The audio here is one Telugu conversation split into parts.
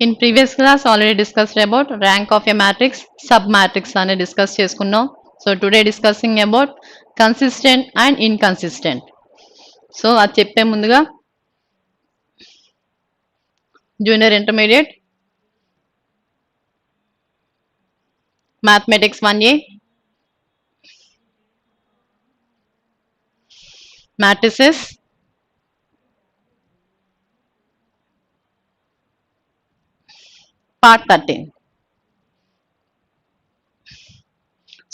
In previous class already discussed about rank of a matrix, sub matrix అని discuss చేసుకున్నాం. So today discussing about consistent and inconsistent. So అది చెప్పే ముందుగా junior intermediate mathematics 1A matrices part 13.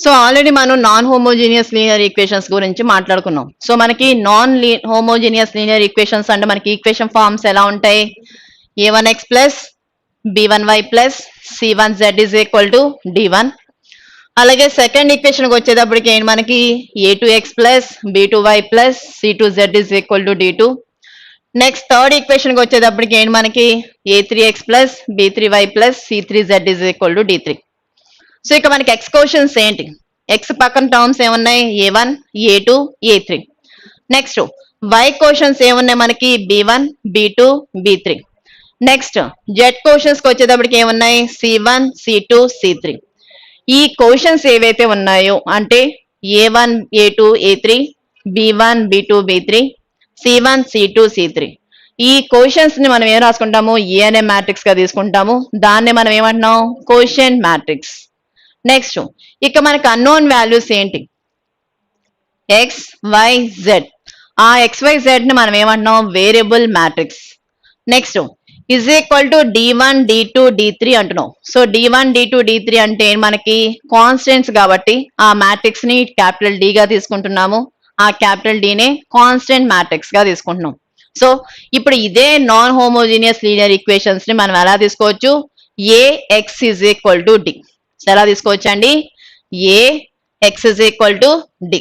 So already మనం నాన్ హోమోజీనియస్ లీనియర్ ఈక్వేషన్స్ గురించి మాట్లాడుకున్నాం. సో మనకి నాన్ హోమోజీనియస్ లీనియర్ ఈక్వేషన్స్ అంటే మనకి ఈక్వేషన్ ఫార్మ్స్ ఎలా ఉంటాయి? a1x plus b1y plus c1z is equal to d1. అలాగే సెకండ్ ఈక్వేషన్కి వచ్చేటప్పటికి ఏంటి మనకి a2x plus b2y plus c2z is equal to d2. Next third ఈక్వేషన్కి వచ్చేటప్పటికి ఏంటి మనకి a3x plus b3y plus c3z is equal to d3. So ఇక మనకి ఎక్స్ క్వశ్చన్స్ ఏంటి? ఎక్స్ పక్కన టర్మ్స్ ఏమున్నాయి? a1, a2, a3. Next why questions ఏమున్నాయి మనకి? b1, b2, b3. Next Z questions కి వచ్చేటప్పటికి ఏమున్నాయి? c1, c2, c3. ఈ క్వశ్చన్స్ ఏవైతే ఉన్నాయో అంటే a1, a2, a3, b1, b2, b3, c1, c2, c3. ఈ క్వశ్చన్స్ ని మనం ఏం రాసుకుంటాము? ఏ అనే మ్యాట్రిక్స్ గా తీసుకుంటాము. దాన్ని మనం ఏమంటున్నాం? Question matrix. నెక్స్ట్ ఇక మనకి అన్నోన్ వాల్యూస్ ఏంటి? X, Y, Z. ఆ ఎక్స్, వై, జెడ్ ని మనం ఏమంటున్నాం? Variable matrix. Next is equal to d1, d2, d3 అంటున్నాం. సో d1, d2, d3 అంటే మనకి కాన్స్టెంట్స్ కాబట్టి ఆ మ్యాట్రిక్స్ ని క్యాపిటల్ డి గా తీసుకుంటున్నాము. ఆ క్యాపిటల్ డి నే కాన్స్టెంట్ మ్యాట్రిక్స్ గా తీసుకుంటున్నాం. సో ఇప్పుడు ఇదే నాన్ హోమోజీనియస్ లీనియర్ ఈక్వేషన్స్ ని మనం ఎలా తీసుకోవచ్చు? A X is equal to D. ఎలా తీసుకోవచ్చండి? A X is equal to D.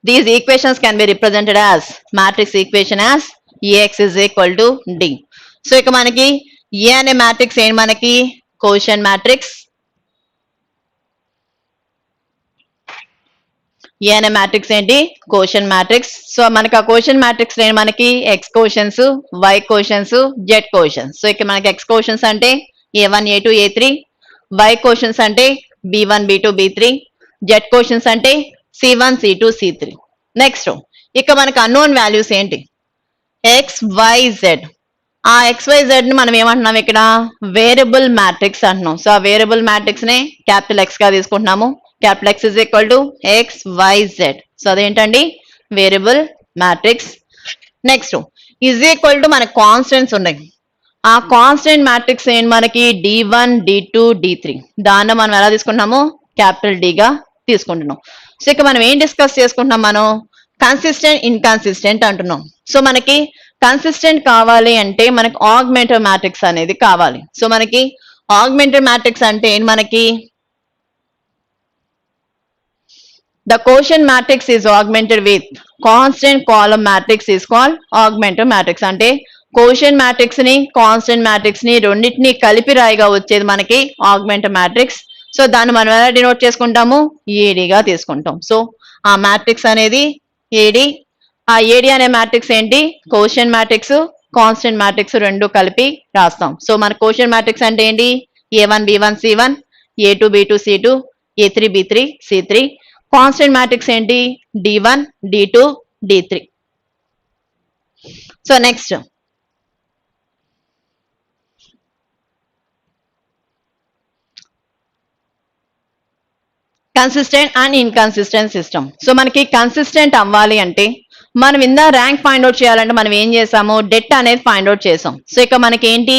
These equations can be represented as matrix equation as AX is equal to D. So ఇక మనకి ఏ అనే మ్యాట్రిక్స్ ఏంటి మనకి? Quotient matrix. ఏ అనే మ్యాట్రిక్స్ ఏంటి? Quotient matrix. సో మనకి ఆ కోషెంట్ మ్యాట్రిక్స్ ఏంటి మనకి? X coefficients, Y coefficients, Z coefficients. So ఇక మనకి ఎక్స్ కోషన్స్ అంటే a1, a2, a3, y questions అంటే b1, b2, b3, z questions అంటే c1, c2, c3. నెక్స్ట్ ఇక మనకు అన్నోన్ వాల్యూస్ ఏంటి? x, y, z. ఆ x, y, z ని మనం ఏమంటున్నాం ఇక్కడ? వేరియబుల్ మ్యాట్రిక్స్ అంటున్నాం. సో ఆ వేరియబుల్ మ్యాట్రిక్స్ ని క్యాపిటల్ ఎక్స్ గా తీసుకుంటున్నాము. Capital X is equal to X, Y, Z. So అదేంటండి? Variable matrix. Next is equal to మనకు కాన్స్టెంట్స్ ఉన్నాయి. ఆ కాన్స్టెంట్ మ్యాట్రిక్స్ ఏంటి మనకి? d1, d2, d3. దాన్ని మనం ఎలా తీసుకుంటున్నాము? క్యాపిటల్ డి గా తీసుకుంటున్నాం. సో ఇక మనం ఏం డిస్కస్ చేసుకుంటున్నాం? మనం కన్సిస్టెంట్, ఇన్కన్సిస్టెంట్ అంటున్నాం. సో మనకి కన్సిస్టెంట్ కావాలి అంటే మనకి ఆగ్మెంటెడ్ మ్యాట్రిక్స్ అనేది కావాలి. సో మనకి ఆగ్మెంటెడ్ మ్యాట్రిక్స్ అంటే ఏంటి మనకి? The quotient matrix is augmented with constant column matrix is called augmented matrix. అంటే క్వోషియంట్ మ్యాట్రిక్స్ ని, కాన్స్టెంట్ మ్యాట్రిక్స్ ని రెండింటిని కలిపి రాయిగా వచ్చేది మనకి ఆగ్మెంటెడ్ మ్యాట్రిక్స్. సో దాన్ని మనం ఎలా డినోట్ చేసుకుంటాము? ఏడీగా తీసుకుంటాం. సో ఆ మ్యాట్రిక్స్ అనేది ఏడి. ఆ ఏడి అనే మ్యాట్రిక్స్ ఏంటి? క్వోషియంట్ మ్యాట్రిక్స్, కాన్స్టెంట్ మ్యాట్రిక్స్ రెండు కలిపి రాస్తాం. సో మన క్వోషియంట్ మ్యాట్రిక్స్ అంటే ఏంటి? a1, b1, c1, a2, b2, c2, a3, b3, c3. Constant matrix ఏంటి? d1, d2, d3. So next consistent and inconsistent system. So మనకి కన్సిస్టెంట్ అవ్వాలి అంటే మనం ర్యాంక్ ఫైండ్ అవుట్ చేయాలంటే మనం ఏం చేసాము? డెట్ అనేది ఫైండ్ అవుట్ చేసాం. సో ఇక మనకి ఏంటి?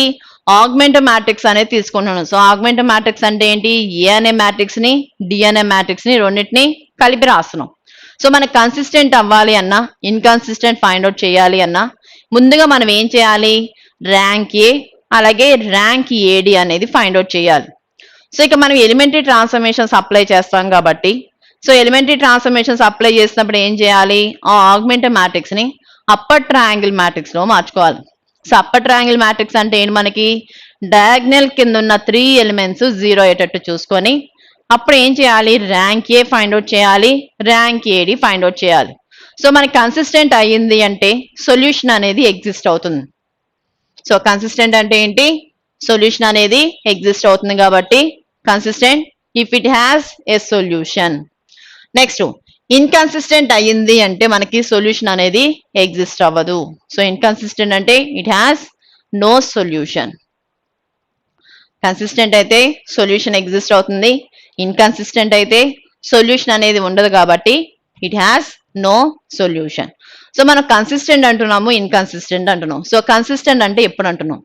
ఆగ్మెంటెడ్ మ్యాట్రిక్స్ అనేది తీసుకుంటున్నాం. సో ఆగ్మెంటెడ్ మ్యాట్రిక్స్ అంటే ఏంటి? ఏ అనే మ్యాట్రిక్స్ ని, డి అనే మ్యాట్రిక్స్ ని రెండింటిని కలిపి రాస్తున్నాం. సో మనకి కన్సిస్టెంట్ అవ్వాలి అన్నా, ఇన్కన్సిస్టెంట్ ఫైండ్ అవుట్ చేయాలి అన్నా ముందుగా మనం ఏం చేయాలి? ర్యాంక్ ఏ అలాగే ర్యాంక్ ఏడి అనేది ఫైండ్ అవుట్ చేయాలి. సో ఇక మనం ఎలిమెంటరీ ట్రాన్స్ఫర్మేషన్స్ అప్లై చేస్తాం కాబట్టి సో ఎలిమెంటరీ ట్రాన్స్ఫర్మేషన్స్ అప్లై చేసినప్పుడు ఏం చేయాలి? ఆ ఆగ్మెంటెడ్ మ్యాట్రిక్స్ ని అప్పర్ ట్రయాంగిల్ మ్యాట్రిక్స్ లో మార్చుకోవాలి. సో అప్పర్ ట్రయాంగిల్ మ్యాట్రిక్స్ అంటే ఏంటి మనకి? డయాగ్నల్ కింద ఉన్న 3 ఎలిమెంట్స్ 0 అయ్యేటట్టు చూసుకొని అప్పుడు ఏం చేయాలి? ర్యాంక్ ఏ ఫైండ్ అవుట్ చేయాలి, ర్యాంక్ ఏడి ఫైండ్ అవుట్ చేయాలి. సో మనకి కన్సిస్టెంట్ అయ్యింది అంటే సొల్యూషన్ అనేది ఎగ్జిస్ట్ అవుతుంది. సో కన్సిస్టెంట్ అంటే ఏంటి? సొల్యూషన్ అనేది ఎగ్జిస్ట్ అవుతుంది కాబట్టి consistent if it has a solution. Next inconsistent అయ్యింది అంటే మనకి సొల్యూషన్ అనేది ఎగ్జిస్ట్ అవ్వదు. సో ఇన్కన్సిస్టెంట్ అంటే it has no solution. Consistent అయితే సొల్యూషన్ ఎగ్జిస్ట్ అవుతుంది, ఇన్కన్సిస్టెంట్ అయితే సొల్యూషన్ అనేది ఉండదు కాబట్టి it has no solution. So మనం కన్సిస్టెంట్ అంటున్నాము, ఇన్కన్సిస్టెంట్ అంటున్నాం. సో కన్సిస్టెంట్ అంటే ఎప్పుడు అంటున్నాం?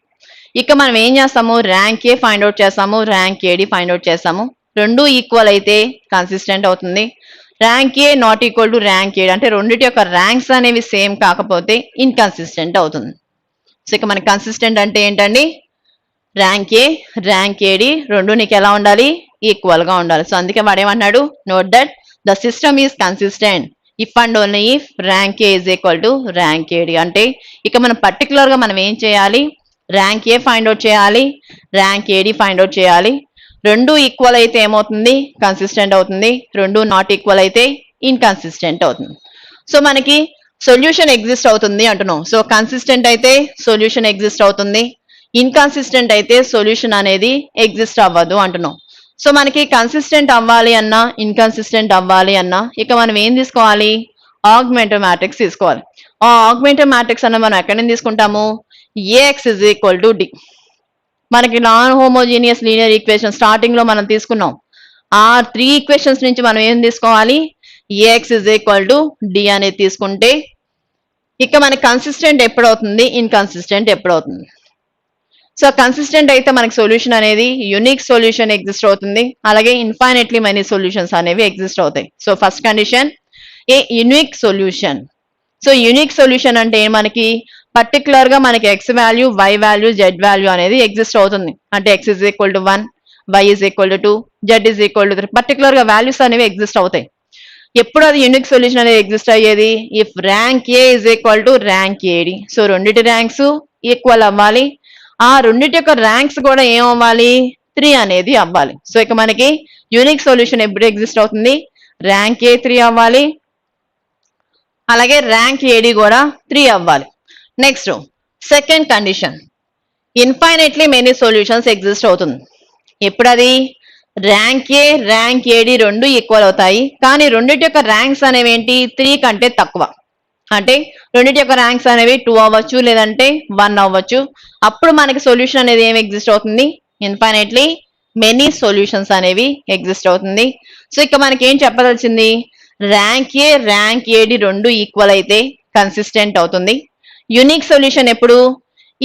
ఇక మనం ఏం చేస్తాము? ర్యాంక్ ఏ ఫైండ్ అవుట్ చేస్తాము, ర్యాంక్ ఏడి ఫైండ్ అవుట్ చేస్తాము. రెండు ఈక్వల్ అయితే కన్సిస్టెంట్ అవుతుంది. Rank A not equal to rank AD అంటే రెండింటి యొక్క ర్యాంక్స్ అనేవి సేమ్ కాకపోతే ఇన్కన్సిస్టెంట్ అవుతుంది. సో ఇక మనకి కన్సిస్టెంట్ అంటే ఏంటండి? ర్యాంక్ ఏ ర్యాంక్ ఏడి రెండు నీకు ఎలా ఉండాలి? ఈక్వల్ గా ఉండాలి. సో అందుకే వాడు ఏమన్నాడు? Note that the system is consistent if and only if rank A is equal to rank AD. అంటే ఇక మనం పర్టికులర్ గా మనం ఏం చేయాలి? ర్యాంక్ ఏ ఫైండ్ అవుట్ చేయాలి, ర్యాంక్ ఏడి ఫైండ్ అవుట్ చేయాలి. రెండు ఈక్వల్ అయితే ఏమవుతుంది? కన్సిస్టెంట్ అవుతుంది. రెండు నాట్ ఈక్వల్ అయితే ఇన్కన్సిస్టెంట్ అవుతుంది. సో మనకి సొల్యూషన్ ఎగ్జిస్ట్ అవుతుంది అంటున్నాం. సో కన్సిస్టెంట్ అయితే సొల్యూషన్ ఎగ్జిస్ట్ అవుతుంది, ఇన్కన్సిస్టెంట్ అయితే సొల్యూషన్ అనేది ఎగ్జిస్ట్ అవ్వదు అంటున్నాం. సో మనకి కన్సిస్టెంట్ అవ్వాలి అన్నా, ఇన్కన్సిస్టెంట్ అవ్వాలి అన్నా ఇక మనం ఏం తీసుకోవాలి? ఆగ్మెంటివ్ మ్యాట్రిక్స్ తీసుకోవాలి. ఆ ఆగ్మెంటివ్ మ్యాట్రిక్స్ అన్న మనం ఎక్కడి నుంచి తీసుకుంటాము? AX is equal to D. మనకి non homogeneous linear equation starting లో మనం తీసుకున్నాం. ఆ 3 ఈక్వేషన్స్ నుంచి మనం ఏం తీసుకోవాలి? A X is equal to D అనేది తీసుకుంటే ఇక మనకి కన్సిస్టెంట్ ఎప్పుడు అవుతుంది, ఇన్కన్సిస్టెంట్ ఎప్పుడు అవుతుంది? సో కన్సిస్టెంట్ అయితే మనకి సొల్యూషన్ అనేది యూనిక్ సొల్యూషన్ ఎగ్జిస్ట్ అవుతుంది, అలాగే ఇన్ఫైనైట్లీ మెనీ సొల్యూషన్స్ అనేవి ఎగ్జిస్ట్ అవుతాయి. So first condition a unique solution. So unique solution అంటే మనకి పర్టికులర్ గా మనకి X value, Y value, Z value అనేది ఎగ్జిస్ట్ అవుతుంది. అంటే X is equal to 1, Y is equal to 2, Z is equal to 3. Particular గా వాల్యూస్ అనేవి ఎగ్జిస్ట్ అవుతాయి. ఎప్పుడు అది యూనిక్ సొల్యూషన్ అనేది ఎగ్జిస్ట్ అయ్యేది? If rank A is equal to rank A D. So రెండిటి ర్యాంక్స్ ఈక్వల్ అవ్వాలి, ఆ రెండిటి యొక్క ర్యాంక్స్ కూడా ఏం అవ్వాలి? 3 అనేది అవ్వాలి. సో ఇక మనకి యూనిక్ సొల్యూషన్ ఎప్పుడు ఎగ్జిస్ట్ అవుతుంది? ర్యాంక్ ఏ 3 అవ్వాలి, అలాగే ర్యాంక్ ఏడి కూడా 3 అవ్వాలి. Next second condition infinitely many solutions exist అవుతుంది. ఎప్పుడు అది? ర్యాంక్ ఏ ర్యాంక్ ఏడి రెండు ఈక్వల్ అవుతాయి, కానీ రెండిటి యొక్క ర్యాంక్స్ అనేవి ఏంటి? 3 కంటే తక్కువ. అంటే రెండిటి యొక్క ర్యాంక్స్ అనేవి 2 అవ్వచ్చు, లేదంటే 1 అవ్వచ్చు. అప్పుడు మనకి సొల్యూషన్ అనేది ఏమి ఎగ్జిస్ట్ అవుతుంది? ఇన్ఫైనైట్లీ మెనీ సొల్యూషన్స్ అనేవి ఎగ్జిస్ట్ అవుతుంది. సో ఇక మనకి ఏం చెప్పదలిచింది? ర్యాంక్ ఏ ర్యాంక్ ఏడి రెండు ఈక్వల్ అయితే కన్సిస్టెంట్ అవుతుంది. యూనిక్ సొల్యూషన్ ఎప్పుడు?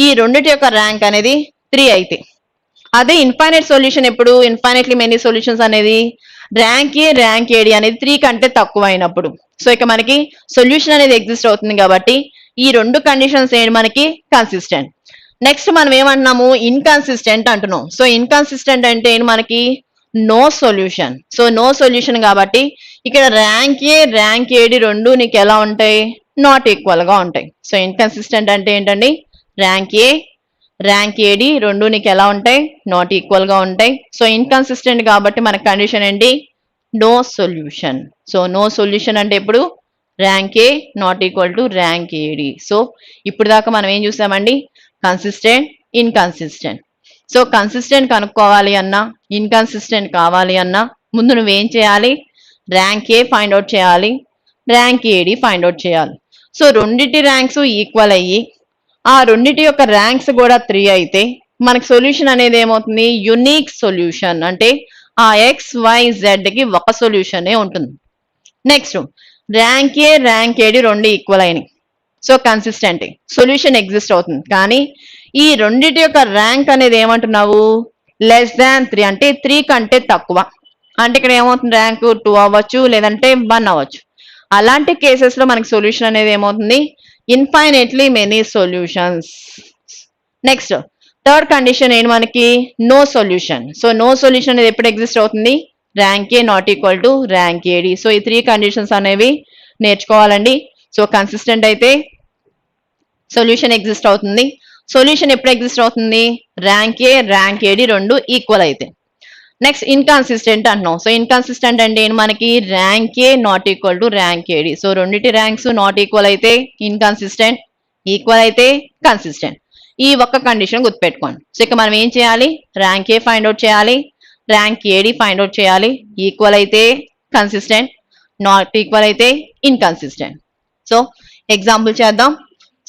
ఈ రెండిటి యొక్క ర్యాంక్ అనేది 3 అయితే. అదే ఇన్ఫైనైట్ సొల్యూషన్ ఎప్పుడు? ఇన్ఫైనైట్లీ మెనీ సొల్యూషన్స్ అనేది ర్యాంక్ ఏ ర్యాంక్ ఏడి అనేది 3 కంటే తక్కువ అయినప్పుడు. సో ఇక మనకి సొల్యూషన్ అనేది ఎగ్జిస్ట్ అవుతుంది కాబట్టి ఈ రెండు కండిషన్స్ ఏంటి? మనకి కన్సిస్టెంట్. నెక్స్ట్ మనం ఏమంటున్నాము? ఇన్కన్సిస్టెంట్ అంటున్నాం. సో ఇన్కన్సిస్టెంట్ అంటే ఏంటి? మనకి no solution. So no solution కాబట్టి ఇక్కడ ర్యాంక్ ఏ ర్యాంక్ ఏడి రెండు నీకు ఎలా ఉంటాయి? నాట్ ఈక్వల్ గా ఉంటాయి. సో ఇన్కన్సిస్టెంట్ అంటే ఏంటండి? ర్యాంక్ ఏ ర్యాంక్ ఏడి రెండు నీకు ఎలా ఉంటాయి? నాట్ ఈక్వల్ గా ఉంటాయి. సో ఇన్కన్సిస్టెంట్ కాబట్టి మన కండిషన్ ఏంటి? No solution. So no solution అంటే ఇప్పుడు rank A not equal to rank A D. So ఇప్పుడు దాకా మనం ఏం చూసామండి? Consistent, inconsistent. సో కన్సిస్టెంట్ కనుక్కోవాలి అన్నా, ఇన్కన్సిస్టెంట్ కావాలి అన్నా ముందు నువ్వేం చేయాలి? ర్యాంక్ ఏ ఫైండ్ అవుట్ చేయాలి, ర్యాంక్ ఏడి ఫైండ్ అవుట్ చేయాలి. సో రెండిటి ర్యాంక్స్ ఈక్వల్ అయ్యి ఆ రెండిటి యొక్క ర్యాంక్స్ కూడా 3 అయితే మనకి సొల్యూషన్ అనేది ఏమవుతుంది? Unique solution. అంటే ఆ ఎక్స్ వై జెడ్ కి ఒక సొల్యూషనే ఉంటుంది. Next rank A rank AD రెండు ఈక్వల్ అయినాయి. సో కన్సిస్టెంట్ సొల్యూషన్ ఎగ్జిస్ట్ అవుతుంది, కానీ ఈ రెండిటి యొక్క ర్యాంక్ అనేది ఏమంటున్నావు? లెస్ దాన్ 3 అంటే 3 కంటే తక్కువ. అంటే ఇక్కడ ఏమవుతుంది? ర్యాంక్ 2 అవ్వచ్చు, లేదంటే 1 అవ్వచ్చు. అలాంటి కేసెస్ లో మనకి సొల్యూషన్ అనేది ఏమవుతుంది? Infinitely many solutions. Next third condition ఏంటి? మనకి no solution. So no solution అనేది ఎప్పుడు ఎగ్జిస్ట్ అవుతుంది? Rank A not equal to rank A D. So ఈ 3 కండిషన్స్ అనేవి నేర్చుకోవాలండి. సో కన్సిస్టెంట్ అయితే సొల్యూషన్ ఎగ్జిస్ట్ అవుతుంది. సొల్యూషన్ ఎప్పుడు ఎగ్జిస్ట్ అవుతుంది? ర్యాంక్ ఏ ర్యాంక్ ఏడి రెండు ఈక్వల్ అయితే. నెక్స్ట్ ఇన్కన్సిస్టెంట్ అంటున్నాం. సో ఇన్కన్సిస్టెంట్ అంటే ఏంటి? మనకి rank A not equal to rank A D. So రెండిటి ర్యాంక్స్ నాట్ ఈక్వల్ అయితే ఇన్కన్సిస్టెంట్, ఈక్వల్ అయితే కన్సిస్టెంట్. ఈ ఒక్క కండిషన్ గుర్తుపెట్టుకోండి. సో ఇక మనం ఏం చేయాలి, ర్యాంక్ ఏ ఫైండ్ అవుట్ చేయాలి, ర్యాంక్ ఏడి ఫైండ్ అవుట్ చేయాలి. ఈక్వల్ అయితే కన్సిస్టెంట్, నాట్ ఈక్వల్ అయితే ఇన్కన్సిస్టెంట్. సో ఎగ్జాంపుల్ చేద్దాం.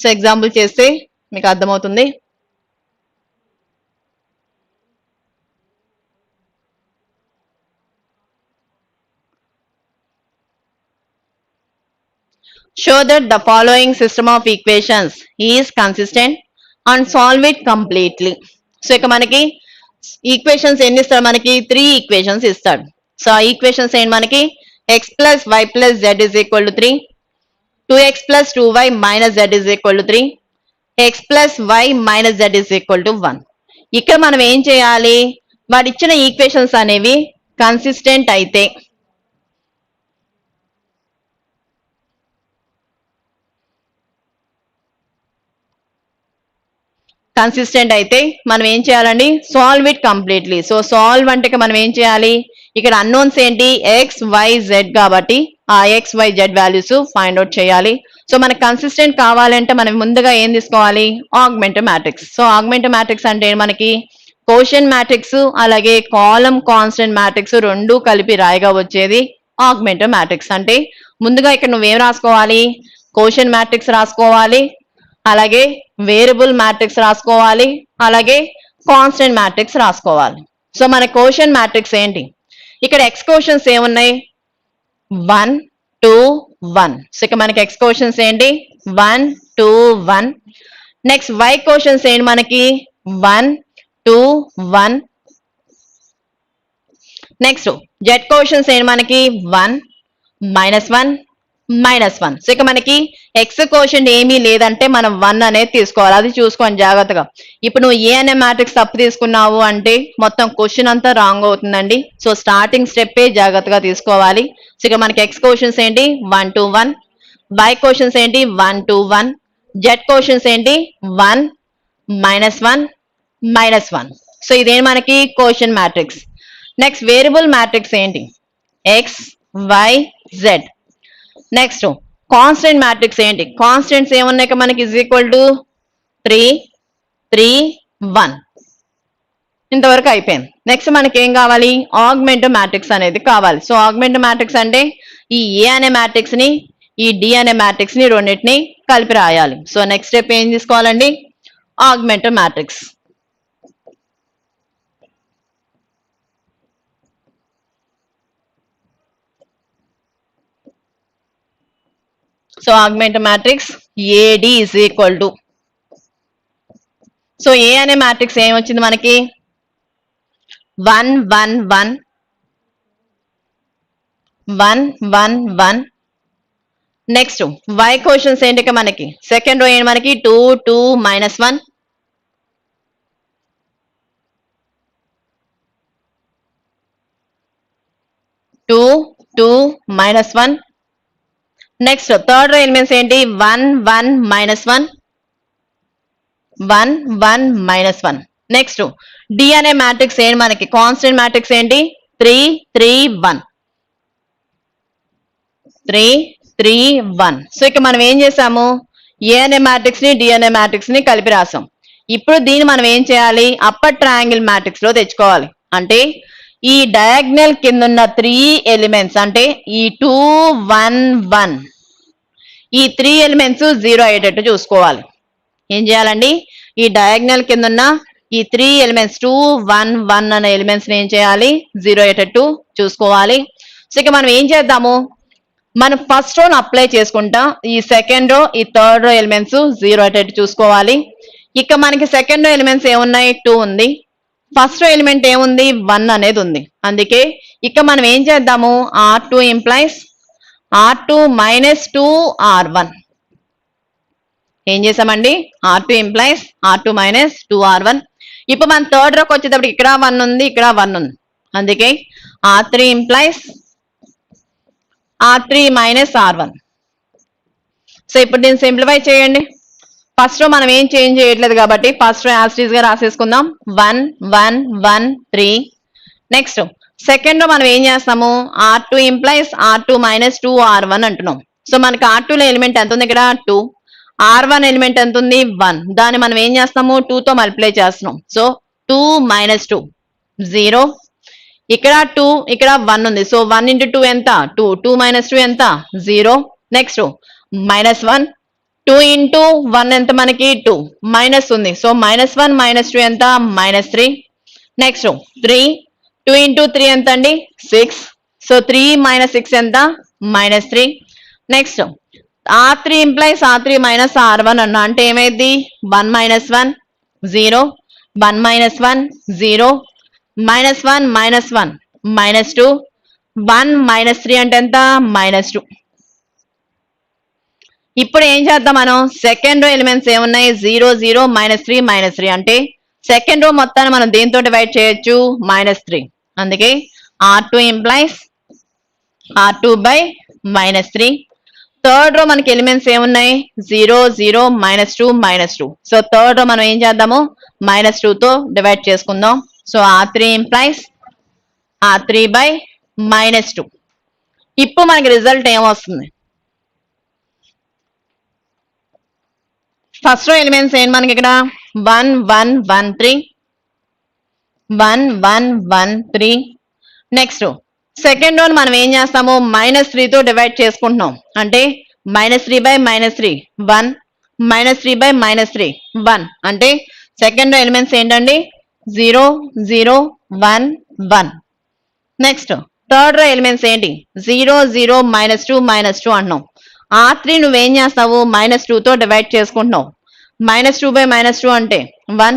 సో ఎగ్జాంపుల్ చేస్తే మీకు అర్థమవుతుంది. Show that the following system of equations is consistent and solve it completely. So ఇక మనకి ఈక్వేషన్స్ ఎన్ని ఇస్తాడు, మనకి 3 ఈక్వేషన్స్ ఇస్తాడు. సో ఆ ఈక్వేషన్స్ ఏంటి, మనకి x plus y plus z is equal to 3, 2x plus 2y minus z is equal to 3, x plus y minus z is equal to 1. ఇక్కడ మనం ఏం చేయాలి, వాడు ఇచ్చిన ఈక్వేషన్స్ అనేవి కన్సిస్టెంట్ అయితే మనం ఏం చేయాలండి, solve it completely. So solve అంటే మనం ఏం చేయాలి, ఇక్కడ అన్నోన్స్ ఏంటి, ఎక్స్ వై జెడ్, కాబట్టి ఆ X Y Z values find out చేయాలి. సో మనకు కన్సిస్టెంట్ కావాలంటే మనం ముందుగా ఏం తీసుకోవాలి, augmented matrix. So augmented matrix అంటే మనకి కోషెంట్ మ్యాట్రిక్స్ అలాగే కాలమ్ కాన్స్టెంట్ మ్యాట్రిక్స్ రెండు కలిపి రాయిగా వచ్చేది ఆగ్మెంటెడ్ మ్యాట్రిక్స్. అంటే ముందుగా ఇక్కడ నువ్వేం రాసుకోవాలి, కోషెంట్ మ్యాట్రిక్స్ రాసుకోవాలి, అలాగే వేరియబుల్ మ్యాట్రిక్స్ రాసుకోవాలి, అలాగే కాన్స్టెంట్ మ్యాట్రిక్స్ రాసుకోవాలి. సో మన కోషెంట్ మ్యాట్రిక్స్ ఏంటి, ఇక్కడ ఎక్స్ కోషన్స్ ఏమున్నాయి, 1 2 1. సో ఇక మనకి ఎక్స్ కోషన్స్ ఏంటి, 1 2 1. నెక్స్ట్ వై కోషన్స్ ఏంటి, మనకి 1 2 1. నెక్స్ట్ జెడ్ కోషన్స్ ఏంటి, మనకి 1 -1 -1. సో ఇక మనకి ఎక్స్ కోషెంట్ ఏమీ లేదంటే మనం 1 అనేది తీసుకోవాలి. అది చూసుకోండి జాగ్రత్తగా. ఇప్పుడు నువ్వు ఏ అనే మ్యాట్రిక్స్ తప్పు తీసుకున్నావు అంటే మొత్తం క్వశ్చన్ అంతా రాంగ్ అవుతుందండి. సో స్టార్టింగ్ స్టెప్పే జాగ్రత్తగా తీసుకోవాలి. సో ఇక మనకి ఎక్స్ కోషన్స్ ఏంటి, 1 2 1, వై కోషన్స్ ఏంటి, 1 2 1, జెడ్ కోషన్స్ ఏంటి, 1 -1 -1. సో ఇదేంటి మనకి quotient matrix. Next variable matrix ఏంటి, X Y Z. Next constant matrix ఏంటి, కాన్స్టెంట్స్ ఏమున్నాయి మనకి, ఇజ్ ఈక్వల్ టు 3 3 1. ఇంతవరకు అయిపోయింది. నెక్స్ట్ మనకి ఏం కావాలి, ఆగ్మెంటెడ్ మ్యాట్రిక్స్ అనేది కావాలి. సో ఆగ్మెంటెడ్ మ్యాట్రిక్స్ అంటే ఈ ఏ అనే మ్యాట్రిక్స్ ని ఈ డి అనే మ్యాట్రిక్స్ ని రెండింటిని కలిపి రాయాలి. సో నెక్స్ట్ స్టెప్ ఏం తీసుకోవాలండి, augmented matrix. So augmented matrix AD is equal to, so A అనే మ్యాట్రిక్స్ ఏం వచ్చింది మనకి, 1 1 1 1 1 1. నెక్స్ట్ వై క్వశ్చన్స్ ఏంటి మనకి, సెకండ్ రో ఏంటి మనకి 2 2 -1, 2 2 -1. నెక్స్ట్ థర్డ్ రో ఎలిమెంట్స్ ఏంటి, 1 1 -1 1 1 -1. నెక్స్ట్ డి అనే మ్యాట్రిక్స్ ఏంటి మనకి, కాన్స్టెంట్ మ్యాట్రిక్స్ ఏంటి, 3 3 1 3 3 1. సో ఇక మనం ఏం చేసాము, ఏ అనే మ్యాట్రిక్స్ ని డి అనే మ్యాట్రిక్స్ ని కలిపి రాసాం. ఇప్పుడు దీన్ని మనం ఏం చేయాలి, అప్పర్ ట్రయాంగిల్ మ్యాట్రిక్స్ లో తెచ్చుకోవాలి. అంటే ఈ డయాగ్నల్ కింద ఉన్న 3 ఎలిమెంట్స్ అంటే ఈ 2 1 1 ఈ 3 ఎలిమెంట్స్ 0 అయ్యేటట్టు చూసుకోవాలి. ఏం చేయాలండి, ఈ డయాగ్నల్ కింద ఉన్న ఈ 3 ఎలిమెంట్స్ 2 1 1 అనే ఎలిమెంట్స్ ని ఏం చేయాలి, 0 అయ్యేటట్టు చూసుకోవాలి. సో ఇక మనం ఏం చేద్దాము, మనం ఫస్ట్ రోని అప్లై చేసుకుంటాం, ఈ సెకండ్ రో ఈ థర్డ్ రో ఎలిమెంట్స్ 0 అయ్యేటట్టు చూసుకోవాలి. ఇక మనకి సెకండ్ రో ఎలిమెంట్స్ ఏమున్నాయి, 2 ఉంది, ఫస్ట్ రో ఎలిమెంట్ ఏముంది, 1 అనేది ఉంది. అందుకే ఇక మనం ఏం చేద్దాము, R2 ఇంప్లైస్ R2 -2 R1. ఏం చేసామండి, R2 ఇంప్లైస్ R2 -2 R1. ఇప్పుడు మన థర్డ్ రోకి వచ్చేటప్పుడు ఇక్కడ 1 ఉంది, ఇక్కడ 1 ఉంది. అందుకే R3 implies R3 -R1. So ఇప్పుడు దీన్ని సింప్లిఫై చేయండి. ఫస్ట్ రో మనం ఏం చేంజ్ చేయట్లేదు కాబట్టి first row as it is గా రాసేసుకుందాం, 1 1 1 3. నెక్స్ట్ సెకండ్ రో మనం ఏం చేస్తాము, R2 ఇంప్లైస్ R2 -2 R1 అంటున్నాం. సో మనకి R2 లో ఎలిమెంట్ ఎంత ఉంది, ఇక్కడ 2. R1 ఎలిమెంట్ ఎంత ఉంది 1. దాన్ని మనం ఏం చేస్తాము 2 తో మల్టిప్లై చేస్తున్నాం. సో 2 - 2 0. ఇక్కడ 2 ఇక్కడ 1 ఉంది. సో 1 × 2 ఎంత 2. 2 - 2 ఎంత 0. నెక్స్ట్ -1. 2 × 1 ఎంత మనకి 2. మైనస్ ఉంది. సో -1 - 2 ఎంత -3. నెక్స్ట్ 3. 2 × 3 ఎంత అండి 6. సో 3 - 6 ఎంత -3. Next R3 implies R3 - R1 అన్న అంటే ఏమైంది 1 - 1 0. 1 - 1 0. -1 - 1 -2. 1 - 3 అంటే ఎంత -2. ఇప్పుడు ఏం చేద్దాం మనం సెకండ్ రో ఎలిమెంట్స్ ఏమున్నాయి 0 0 -3 -3 అంటే సెకండ్ రో మొత్తాన్ని మనం దేంతో డివైడ్ చేయొచ్చు -3. అందుకే R2 implies R2 by -3. Third row మనకి ఎలిమెంట్స్ ఏమున్నాయి 0 0 -2 -2. సో థర్డ్ రో మనం ఏం చేద్దాము -2 తో డివైడ్ చేసుకుందాం. So R3 implies R3 by -2. ఇప్పుడు మనకి రిజల్ట్ ఏమొస్తుంది ఫస్ట్ రో ఎలిమెంట్స్ ఏంటి మనకి ఇక్కడ 1 1 1 3 1 1 1 3. నెక్స్ట్ సెకండ్ రోని మనం ఏం చేస్తాము -3 తో డివైడ్ చేసుకుంటున్నాం అంటే -3 by -3 1 -3 by -3 1 అంటే సెకండ్ రో ఎలిమెంట్స్ ఏంటండి 0 0 1 1. నెక్స్ట్ థర్డ్ రో ఎలిమెంట్స్ ఏంటి 0 0 -2 -2 అంటున్నాం. R3 నువ్వేం చేస్తావు -2 తో డివైడ్ చేసుకుంటున్నావు. -2 by -2 అంటే 1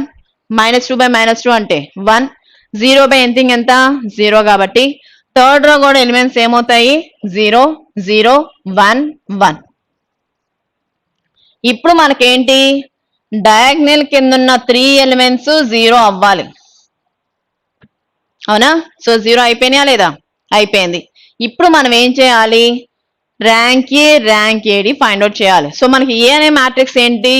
-2 by -2 అంటే 1 0 by ఎనీథింగ్ ఎంత 0 కాబట్టి థర్డ్ రో కూడా ఎలిమెంట్స్ ఏమవుతాయి 0 0 1 1. ఇప్పుడు మనకేంటి డయాగ్నల్ కింద ఉన్న 3 ఎలిమెంట్స్ 0 అవ్వాలి అవునా. సో 0 అయిపోయినాయా లేదా అయిపోయింది. ఇప్పుడు మనం ఏం చేయాలి rank A rank A D find out చేయాలి. సో మనకి ఏ అనే మ్యాట్రిక్స్ ఏంటి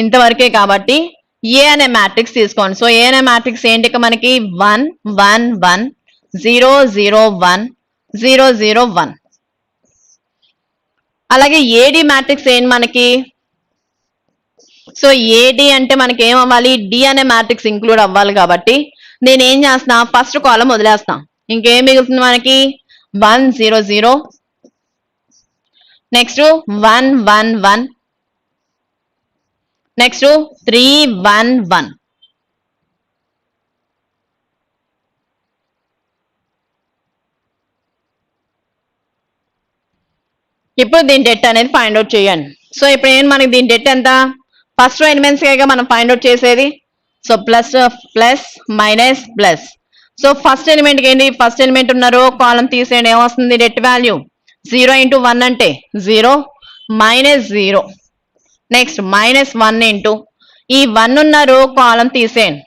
ఇంతవరకే కాబట్టి ఏ అనే మ్యాట్రిక్స్ తీసుకోండి. సో ఏ అనే మ్యాట్రిక్స్ ఏంటి మనకి 1 1 1 0 0 1 0 0 1. అలాగే ఏడి మ్యాట్రిక్స్ ఏంటి మనకి సో ఏడి అంటే మనకి ఏం అవ్వాలి డి అనే మ్యాట్రిక్స్ ఇంక్లూడ్ అవ్వాలి కాబట్టి నేను ఏం చేస్తున్నా ఫస్ట్ కాలం వదిలేస్తా. ఇంకేం మిగులుతుంది మనకి 1 0 0 నెక్స్ట్ 1 1 1 నెక్స్ట్ 3 1 1. ఇప్పుడు దీని డెట్ అనేది ఫైండ్ అవుట్ చేయండి. సో ఇప్పుడు ఏంటి మనకి దీని డెట్ ఎంత ఫస్ట్ రో ఎలిమెంట్స్ మనం ఫైండ్ అవుట్ చేసేది. So plus plus minus plus. So first element ఏంటి ఫస్ట్ ఎలిమెంట్ ఉన్నారు కాలం తీసేయండి ఏమొస్తుంది డెట్ వాల్యూ 0 × 1 అంటే 0 -0. నెక్స్ట్ -1 ఇంటూ ఈ 1 ఉన్నారు కాలం తీసేయండి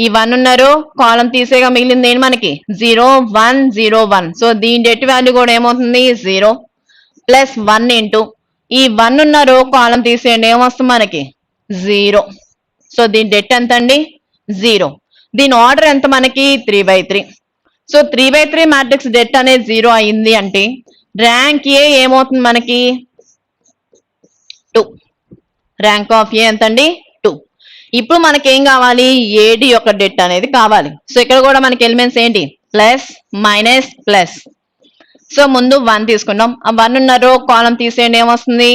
ఈ 1 ఉన్నారు కాలం తీసేగా మిగిలింది ఏంటి మనకి 0 1 0 1. సో దీని డెట్ వాల్యూ కూడా ఏమవుతుంది 0 +1 ఇంటూ ఈ 1 ఉన్నారు కాలం తీసేయండి ఏమొస్తుంది మనకి 0. సో దీని డెట్ ఎంత అండి 0. దీని ఆర్డర్ ఎంత మనకి 3/3. సో 3/3 మ్యాట్రిక్స్ డెట్ అనేది 0 అయింది అంటే ర్యాంక్ ఏ ఏమవుతుంది మనకి 2. ర్యాంక్ ఆఫ్ ఏ ఎంత అండి 2. ఇప్పుడు మనకి ఏం కావాలి ఏడి యొక్క డెట్ అనేది కావాలి. సో ఇక్కడ కూడా మనకి ఎలిమెంట్స్ ఏంటి ప్లస్ మైనస్ ప్లస్. సో ముందు 1 తీసుకున్నాం ఆ 1 ఉన్నారు కాలం తీసేయండి ఏమొస్తుంది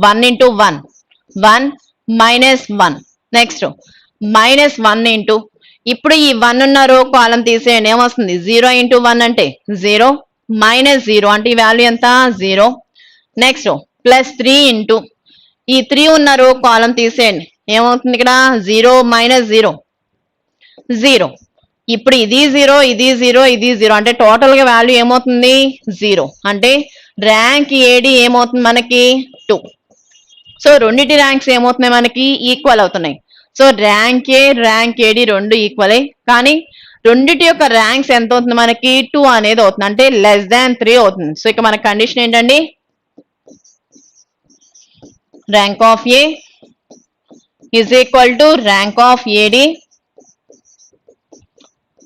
1 × 1 1 -1. నెక్స్ట్ -1 ఇంటూ ఇప్పుడు ఈ 1 ఉన్నారు కాలం తీసేయండి ఏమొస్తుంది 0 × 1 అంటే 0 -0 అంటే ఈ వాల్యూ ఎంత 0. నెక్స్ట్ +3 ఇంటూ ఈ 3 ఉన్నారు కాలం తీసేయండి ఏమవుతుంది ఇక్కడ 0 -0 0. ఇప్పుడు ఇది 0 ఇది 0 ఇది 0 అంటే టోటల్ గా వాల్యూ ఏమవుతుంది 0 అంటే ర్యాంక్ ఏడి ఏమవుతుంది మనకి 2. సో రెండిటి ర్యాంక్స్ ఏమవుతున్నాయి మనకి ఈక్వల్ అవుతున్నాయి. So rank A rank AD రెండు ఈక్వలే కానీ రెండిటి యొక్క ర్యాంక్స్ ఎంత అవుతుంది మనకి 2 అనేది అవుతుంది అంటే <3 అవుతుంది. సో ఇక మన కండిషన్ ఏంటండి rank of A is equal to rank of AD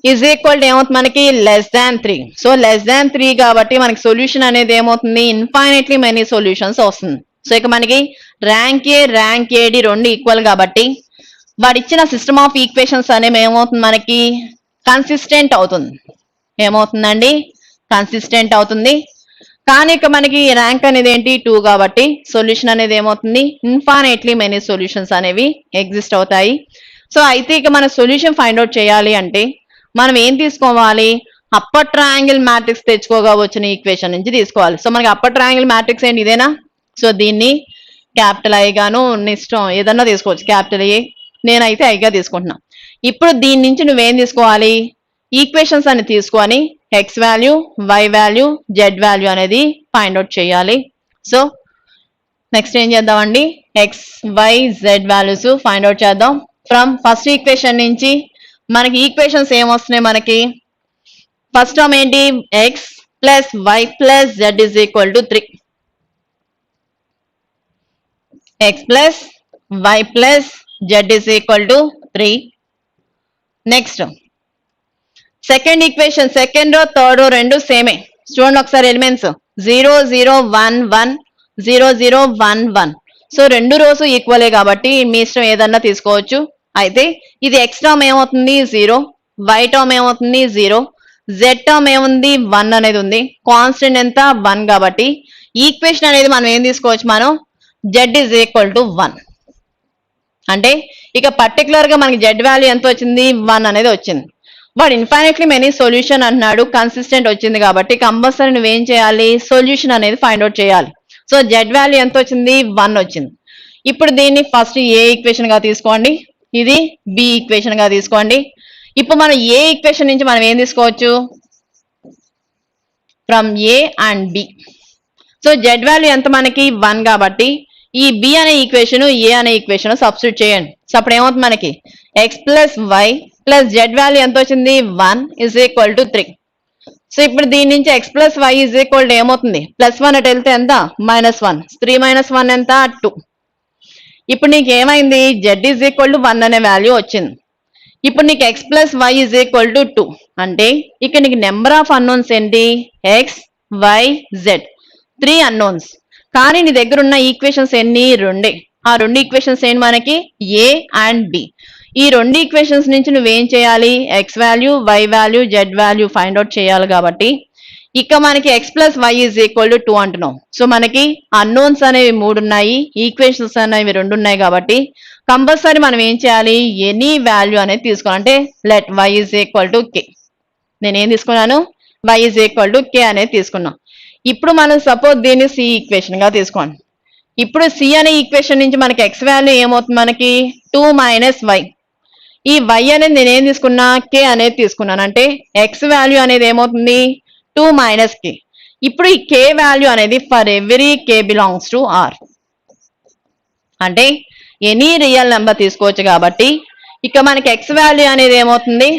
is equal to ఏమవుతుంది మనకి less than 3. So less than 3 కాబట్టి మనకి సొల్యూషన్ అనేది ఏమవుతుంది ఇన్ఫైనైట్లీ మెనీ సొల్యూషన్స్ వస్తుంది. సో ఇక మనకి ర్యాంక్ ఏడి రెండు ఈక్వల్ కాబట్టి వాడు ఇచ్చిన సిస్టమ్ ఆఫ్ ఈక్వేషన్స్ అనేవి ఏమవుతుంది మనకి కన్సిస్టెంట్ అవుతుంది. ఏమవుతుందండి కన్సిస్టెంట్ అవుతుంది. కానీ ఇక మనకి ర్యాంక్ అనేది ఏంటి 2 కాబట్టి సొల్యూషన్ అనేది ఏమవుతుంది ఇన్ఫైనైట్లీ మెనీ సొల్యూషన్స్ అనేవి ఎగ్జిస్ట్ అవుతాయి. సో అయితే ఇక మన సొల్యూషన్ ఫైండ్ అవుట్ చేయాలి అంటే మనం ఏం తీసుకోవాలి అప్పర్ ట్రయాంగిల్ మ్యాట్రిక్స్ తెచ్చుకోగా వచ్చిన ఈక్వేషన్ నుంచి తీసుకోవాలి. సో మనకి అప్పర్ ట్రయాంగిల్ మ్యాట్రిక్స్ ఏంటి ఇదేనా. సో దీన్ని క్యాపిటల్ ఐ గాను ఇష్టం ఏదన్నా తీసుకోవచ్చు. క్యాపిటల్ ఏ నేనైతే ఐగా తీసుకుంటున్నా. ఇప్పుడు దీని నుంచి నువ్వేం తీసుకోవాలి ఈక్వేషన్స్ అని తీసుకొని X value Y value Z value అనేది ఫైండ్ అవుట్ చేయాలి. సో నెక్స్ట్ ఏం చేద్దామండి X Y Z values find out చేద్దాం. ఫ్రమ్ ఫస్ట్ ఈక్వేషన్ నుంచి మనకి ఈక్వేషన్స్ ఏమొస్తున్నాయి మనకి ఫస్ట్ టర్మ్ ఏంటి X plus Y plus Z is equal to 3. X plus Y plus Z is equal to 3. Next second equation second row third row రెండు సేమే. చూడండి ఒకసారి ఎలిమెంట్స్ 0 0 1 1 0 0 1 1. సో రెండు రోస్ ఈక్వలే కాబట్టి మీ ఇష్టం ఏదన్నా తీసుకోవచ్చు. అయితే ఇది ఎక్స్ టర్మ్ ఏమవుతుంది 0, వై టర్మ్ ఏమవుతుంది 0, జెడ్ టర్మ్ ఏముంది 1 అనేది ఉంది. కాన్స్టెంట్ ఎంత 1 కాబట్టి ఈక్వేషన్ అనేది మనం ఏం తీసుకోవచ్చు మనం జెడ్ ఇస్ ఈక్వల్ టు 1. అంటే ఇక పర్టికులర్ గా మనకి జెడ్ వాల్యూ ఎంత వచ్చింది 1 అనేది వచ్చింది. వాడు ఇన్ఫైనైట్లీ మెనీ సొల్యూషన్ అన్నాడు కన్సిస్టెంట్ వచ్చింది కాబట్టి కంపల్సరీ నువ్వేం చేయాలి సొల్యూషన్ అనేది ఫైండ్ అవుట్ చేయాలి. సో జెడ్ వాల్యూ ఎంత వచ్చింది 1 వచ్చింది. ఇప్పుడు దీన్ని ఫస్ట్ ఏ ఈక్వేషన్ గా తీసుకోండి, ఇది బి ఈక్వేషన్ గా తీసుకోండి. ఇప్పుడు మనం ఏ ఈక్వేషన్ నుంచి మనం ఏం తీసుకోవచ్చు from A and B. So Z value ఎంత మనకి 1 కాబట్టి ఈ బి అనే ఈక్వేషన్ ఏ అనే ఈక్వేషన్ సబ్స్టిట్యూట్ చేయండి. సో అప్పుడు ఏమవుతుంది మనకి X plus Y plus Z value ఎంత వచ్చింది 1 ఇస్ ఈక్వల్ టు 3. సో ఇప్పుడు దీని నుంచి X plus Y is equal to ఏమవుతుంది +1 అటు వెళ్తే ఎంత -1, 3 - 1 ఎంత 2. ఇప్పుడు నీకు ఏమైంది జెడ్ ఈజ్ ఈక్వల్ టు 1 అనే వాల్యూ వచ్చింది. ఇప్పుడు నీకు X plus why is equal to 2 అంటే ఇక్కడ నీకు నెంబర్ ఆఫ్ అన్నోన్స్ ఏంటి ఎక్స్ వై జెడ్ 3 అన్నోన్స్. కానీ నీ దగ్గర ఉన్న ఈక్వేషన్స్ ఎన్ని రెండే. ఆ రెండు ఈక్వేషన్స్ ఏంటి మనకి ఏ అండ్ బి. ఈ రెండు ఈక్వేషన్స్ నుంచి నువ్వేం చేయాలి X value Y value Z value find out చేయాలి కాబట్టి ఇక మనకి X plus Y is equal to 2 అంటున్నాం. సో మనకి అన్నోన్స్ అనేవి 3 ఉన్నాయి, ఈక్వేషన్స్ అనేవి 2 ఉన్నాయి కాబట్టి కంపల్సరీ మనం ఏం చేయాలి ఎనీ వాల్యూ అనేది తీసుకోవాలి. అంటే let Y is equal to K. నేనేం తీసుకున్నాను Y is equal to K అనేది తీసుకున్నాం. ఇప్పుడు మనం సపోజ్ దీన్ని సి ఈక్వేషన్ గా తీసుకోండి. ఇప్పుడు సి అనే ఈక్వేషన్ నుంచి మనకి ఎక్స్ వాల్యూ ఏమవుతుంది మనకి 2 - వై. ఈ వై అనేది నేనేం తీసుకున్నా కే అనేది తీసుకున్నాను. అంటే ఎక్స్ వాల్యూ అనేది ఏమవుతుంది 2 - కే. ఇప్పుడు ఈ కే వాల్యూ అనేది for every K belongs to R. అంటే ఎనీ రియల్ నెంబర్ తీసుకోవచ్చు కాబట్టి ఇక మనకి ఎక్స్ వాల్యూ అనేది ఏమవుతుంది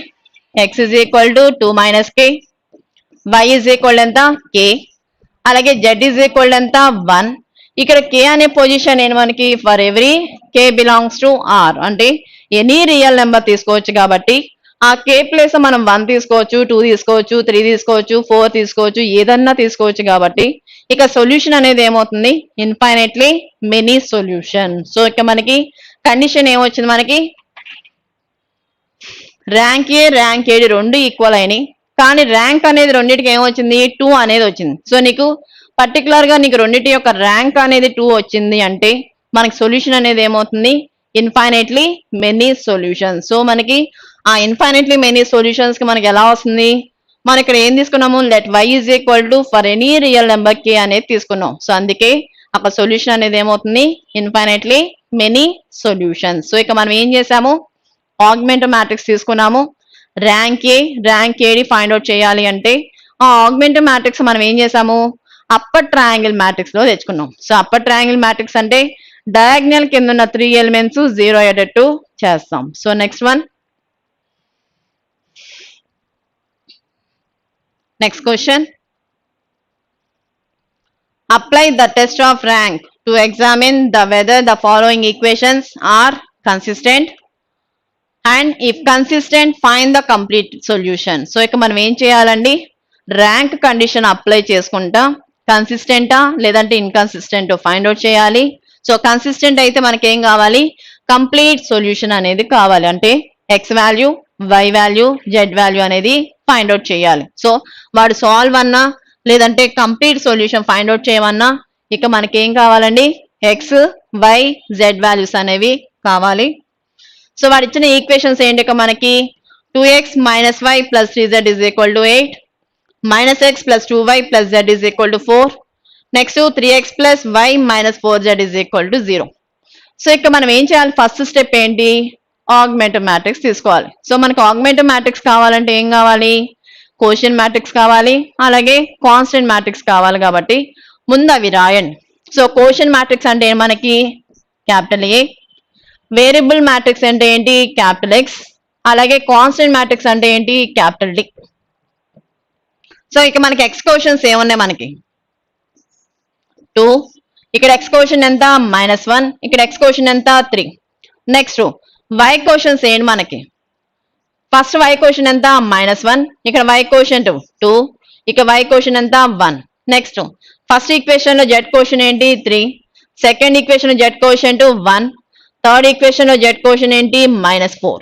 X is equal to 2 - K, Y is equal ఎంత కే, అలాగే జెడ్ ఇజ్ ఈక్వల్ ఎంత 1. ఇక్కడ కే అనే పొజిషన్ ఏంటి మనకి for every K belongs to R. అంటే ఎనీ రియల్ నెంబర్ తీసుకోవచ్చు కాబట్టి ఆ కే ప్లేస్ మనం 1 తీసుకోవచ్చు 2 తీసుకోవచ్చు 3 తీసుకోవచ్చు 4 తీసుకోవచ్చు ఏదన్నా తీసుకోవచ్చు కాబట్టి ఇక సొల్యూషన్ అనేది ఏమవుతుంది ఇన్ఫైనైట్లీ మెనీ సొల్యూషన్. సో ఇక మనకి కండిషన్ ఏమొచ్చింది మనకి ర్యాంక్ ఏడి రెండు ఈక్వల్ అయినాయి. కానీ ర్యాంక్ అనేది రెండింటికి ఏమొచ్చింది 2 అనేది వచ్చింది. సో నీకు పర్టికులర్ గా నీకు రెండింటి యొక్క ర్యాంక్ అనేది 2 వచ్చింది అంటే మనకి సొల్యూషన్ అనేది ఏమవుతుంది ఇన్ఫైనైట్లీ మెనీ సొల్యూషన్స్. సో మనకి ఆ ఇన్ఫైనైట్లీ మెనీ సొల్యూషన్స్ కి మనకి ఎలా వస్తుంది మనం ఇక్కడ ఏం తీసుకున్నాము let Y is equal to for any real number K అనేది తీసుకున్నాం. సో అందుకే అక్కడ సొల్యూషన్ అనేది ఏమవుతుంది ఇన్ఫైనైట్లీ మెనీ సొల్యూషన్స్. సో ఇక మనం ఏం చేసాము ఆగ్మెంట్ మ్యాట్రిక్స్ తీసుకున్నాము. ర్యాంక్ ఏడి ఫైండ్ అవుట్ చేయాలి అంటే ఆ ఆగ్మెంట్ మ్యాట్రిక్స్ మనం ఏం చేసాము అప్పర్ ట్రయాంగిల్ మ్యాట్రిక్స్ లో తెచ్చుకున్నాం. సో అప్పర్ ట్రయాంగిల్ మ్యాట్రిక్స్ అంటే డయాగ్నల్ కింద ఉన్న 3 ఎలిమెంట్స్ 0 అయ్యేటట్టు చేస్తాం. So next one next question apply the test of rank to examine the whether the following equations are consistent. And if consistent find the complete solution. So ఇక మనం ఏం చేయాలండి, ర్యాంక్ కండిషన్ అప్లై చేసుకుంటా కన్సిస్టెంటా లేదంటే ఇన్కన్సిస్టెంట్ ఫైండ్ అవుట్ చేయాలి. సో కన్సిస్టెంట్ అయితే మనకి ఏం కావాలి, కంప్లీట్ సొల్యూషన్ అనేది కావాలి, అంటే X value Y value Z value అనేది ఫైండ్ అవుట్ చేయాలి. సో వాడు సాల్వ్ అన్నా లేదంటే కంప్లీట్ సొల్యూషన్ ఫైండ్ అవుట్ చేయమన్నా ఇక మనకి ఏం కావాలండి, ఎక్స్ వై జెడ్ వాల్యూస్ అనేవి కావాలి. సో వాడు ఇచ్చిన ఈక్వేషన్స్ ఏంటి, ఇక మనకి 2x minus y plus 3z is equal to 8, minus x plus 2y plus z is equal to 4, next 3x plus y minus 4z is equal to 0. So ఇక్కడ మనం ఏం చేయాలి, ఫస్ట్ స్టెప్ ఏంటి, ఆగ్మెంటివ్ మ్యాట్రిక్స్ తీసుకోవాలి. సో మనకి ఆగ్మెంటివ్ మ్యాట్రిక్స్ కావాలంటే ఏం కావాలి, కోషియన్ మ్యాట్రిక్స్ కావాలి, అలాగే కాన్స్టెంట్ మ్యాట్రిక్స్ కావాలి. కాబట్టి ముందు అవి రాయండి. సో కోషియన్ మ్యాట్రిక్స్ అంటే మనకి క్యాపిటల్ ఏ, వేరియబుల్ మ్యాట్రిక్స్ అంటే ఏంటి క్యాపిటల్ ఎక్స్, అలాగే కాన్స్టెంట్ మ్యాట్రిక్స్ అంటే ఏంటి క్యాపిటల్ డి. సో ఇక మనకి ఎక్స్ కోషన్స్ ఏమున్నాయి, మనకి 2, ఇక్కడ ఎక్స్ కోషన్ ఎంత -1, ఇక్కడ ఎక్స్ కోషన్ ఎంత 3. నెక్స్ట్ వై కోషన్స్ ఏంటి మనకి, ఫస్ట్ వై కోషన్ ఎంత -1, ఇక్కడ వై కోషన్ 2, ఇక వై కోషన్ ఎంత 1. నెక్స్ట్ ఫస్ట్ ఈక్వేషన్ లో జెడ్ కోషన్ ఏంటి 3, సెకండ్ ఈక్వేషన్ లో జెడ్ కోషన్ 1, థర్డ్ ఈక్వేషన్ లో జెడ్ కోషన్ ఏంటి -4.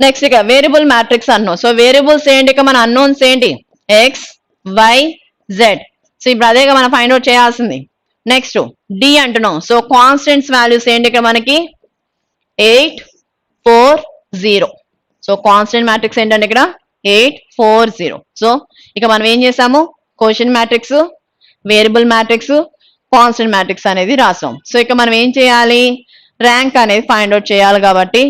నెక్స్ట్ ఇక variable matrix unknown. So variables ఏంటి, ఇక మన అన్నోన్స్ ఏంటి ఎక్స్ వై జెడ్. సో ఇప్పుడు అదేగా మనం ఫైండ్ అవుట్ చేయాల్సింది. నెక్స్ట్ డి అంటున్నాం. సో కాన్స్టెంట్స్ వాల్యూస్ ఏంటి, ఇక్కడ మనకి 8 4 0. సో కాన్స్టెంట్ మ్యాట్రిక్స్ ఏంటంటే ఇక్కడ 8 4 0. సో ఇక మనం ఏం చేసాము, Koshiyan matrix, variable matrix, constant matrix అనేది రాసాం. సో ఇక మనం ఏం చేయాలి, ర్యాంక్ అనేది ఫైండ్ అవుట్ చేయాలి. కాబట్టి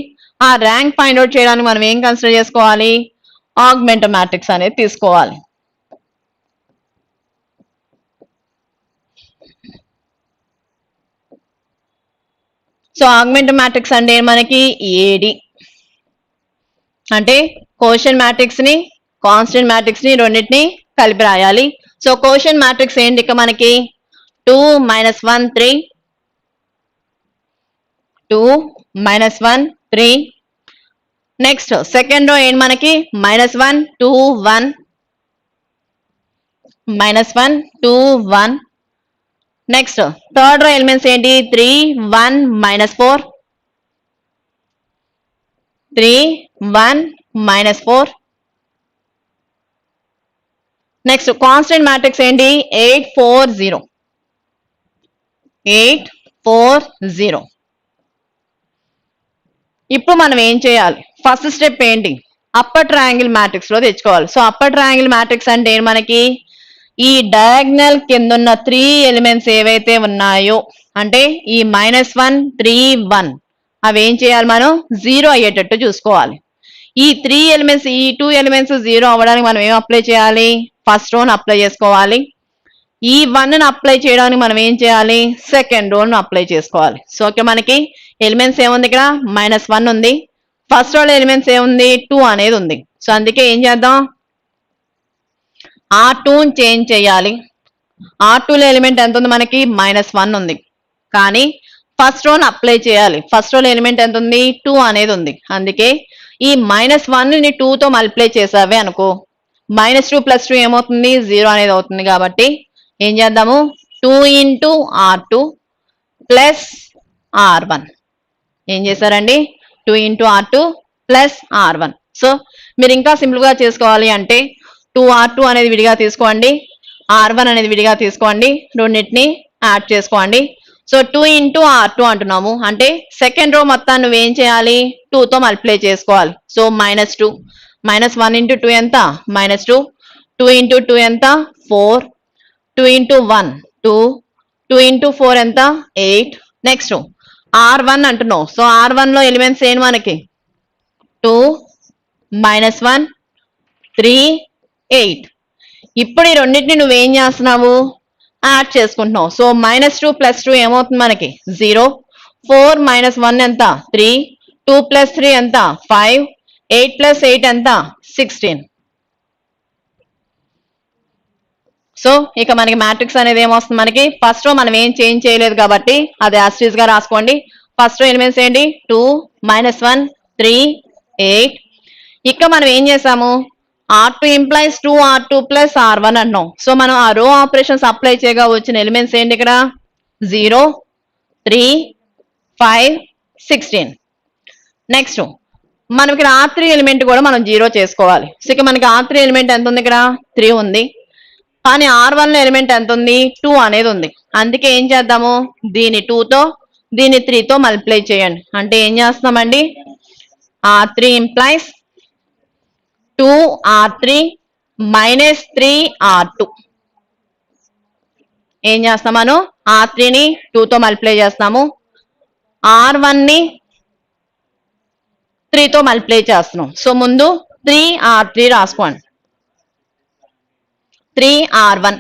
ఆ ర్యాంక్ ఫైండ్ అవుట్ చేయడానికి మనం ఏం కన్సిడర్ చేసుకోవాలి, ఆగ్మెంటివ్ మ్యాట్రిక్స్ అనేది తీసుకోవాలి. సో ఆగ్మెంటివ్ మ్యాట్రిక్స్ అంటే మనకి ఏడి, అంటే కోషియన్ మ్యాట్రిక్స్ ని కాన్స్టెంట్ మ్యాట్రిక్స్ ని రెండింటిని కలిపి రాయాలి. సో కోషియన్ మ్యాట్రిక్స్ ఏంటి, ఇక మనకి 2 - 1 3, 2 - 1 3. నెక్స్ట్ సెకండ్ రో ఏంటి మనకి -1 2 1, -1 2 1. నెక్స్ట్ థర్డ్ రో ఎలిమెంట్స్ ఏంటి 3 1 -4, 3 1 -4. నెక్స్ట్ కాన్స్టెంట్ మ్యాట్రిక్స్ ఏంటి 8 4 0, 8 4 0. ఇప్పుడు మనం ఏం చేయాలి, ఫస్ట్ స్టెప్ ఏంటి, అప్పర్ ట్రయాంగిల్ మ్యాట్రిక్స్ లో తెచ్చుకోవాలి. సో అప్పర్ ట్రయాంగిల్ మ్యాట్రిక్స్ అంటే మనకి ఈ డయాగ్నల్ కింద ఉన్న 3 ఎలిమెంట్స్ ఏవైతే ఉన్నాయో, అంటే ఈ -1 3 1 అవి ఏం చేయాలి, మనం 0 అయ్యేటట్టు చూసుకోవాలి. ఈ 3 ఎలిమెంట్స్, ఈ 2 ఎలిమెంట్స్ 0 అవ్వడానికి మనం ఏం అప్లై చేయాలి, ఫస్ట్ రోని అప్లై చేసుకోవాలి. ఈ 1 ని అప్లై చేయడానికి మనం ఏం చేయాలి, సెకండ్ రోని అప్లై చేసుకోవాలి. సో ఇక్కడ మనకి ఎలిమెంట్స్ ఏముంది, ఇక్కడ -1 ఉంది, ఫస్ట్ రోలో ఎలిమెంట్స్ ఏముంది 2 అనేది ఉంది. సో అందుకే ఏం చేద్దాం, R2 చేంజ్ చేయాలి. R2 లో ఎలిమెంట్ ఎంత ఉంది మనకి -1 ఉంది, కానీ ఫస్ట్ రోని అప్లై చేయాలి. ఫస్ట్ రోలో ఎలిమెంట్ ఎంత ఉంది 2 అనేది ఉంది. అందుకే ఈ -1 ని 2 తో మల్టిప్లై చేసావే అనుకో, -2 + 2 ఏమవుతుంది 0 అనేది అవుతుంది. కాబట్టి ఏం చేద్దాము, 2 × R2 + R1. ఏం చేశారండి, 2 × R2 + R1. సో మీరు ఇంకా సింపుల్ గా చేసుకోవాలి అంటే 2R2 అనేది విడిగా తీసుకోండి, R1 అనేది విడిగా తీసుకోండి, రెండింటిని యాడ్ చేసుకోండి. సో 2 × R2 అంటున్నాము అంటే సెకండ్ రో మొత్తాన్ని నువ్వేం చేయాలి 2 తో మల్టిప్లై చేసుకోవాలి. సో -2 -1 × 2 ఎంత -2, 2 × 2 ఎంత 4, 2 × 1 2, 2 × 4 ఎంత 8. నెక్స్ట్ R1 అంటున్నావు. సో R1 లో ఎలిమెంట్స్ ఏంటి మనకి 2 -1 3 8. ఇప్పుడు ఈ రెండింటిని నువ్వేం చేస్తున్నావు, యాడ్ చేసుకుంటున్నావు. సో -2 + 2 ఏమవుతుంది మనకి 0, 4 - 1 ఎంత 3, 2 + 3 ఎంత 5, 8 + 8 ఎంత 16. సో ఇక మనకి మ్యాట్రిక్స్ అనేది ఏమొస్తుంది, మనకి ఫస్ట్ రో మనం ఏం చేంజ్ చేయలేదు కాబట్టి అది యాజ్ ఇట్ ఈజ్ గా రాసుకోండి. ఫస్ట్ ఎలిమెంట్స్ ఏంటి 2 -1 3 8. ఇక్కడ మనం ఏం చేసాము R2 implies 2R2 plus R1 అన్నాం. సో మనం ఆ రో ఆపరేషన్స్ అప్లై చేయగా వచ్చిన ఎలిమెంట్స్ ఏంటి ఇక్కడ 0 3 5 16. నెక్స్ట్ మనం ఇక్కడ R3 ఎలిమెంట్ కూడా మనం 0 చేసుకోవాలి. సో ఇక మనకి R3 ఎలిమెంట్ ఎంత ఉంది ఇక్కడ 3 ఉంది, కానీ R1 లో ఎలిమెంట్ ఎంత ఉంది 2 అనేది ఉంది. అందుకే ఏం చేద్దాము దీని 2 తో దీని 3 తో మల్టిప్లై చేయండి. అంటే ఏం చేస్తామండి R3 implies 2R3 minus 3R2. ఏం చేస్తామను R3 ని 2 తో మల్టిప్లై చేస్తాము, R1 ని 3 తో మల్టిప్లై చేస్తున్నాం. సో ముందు 3R3 రాసుకోండి, 3R1.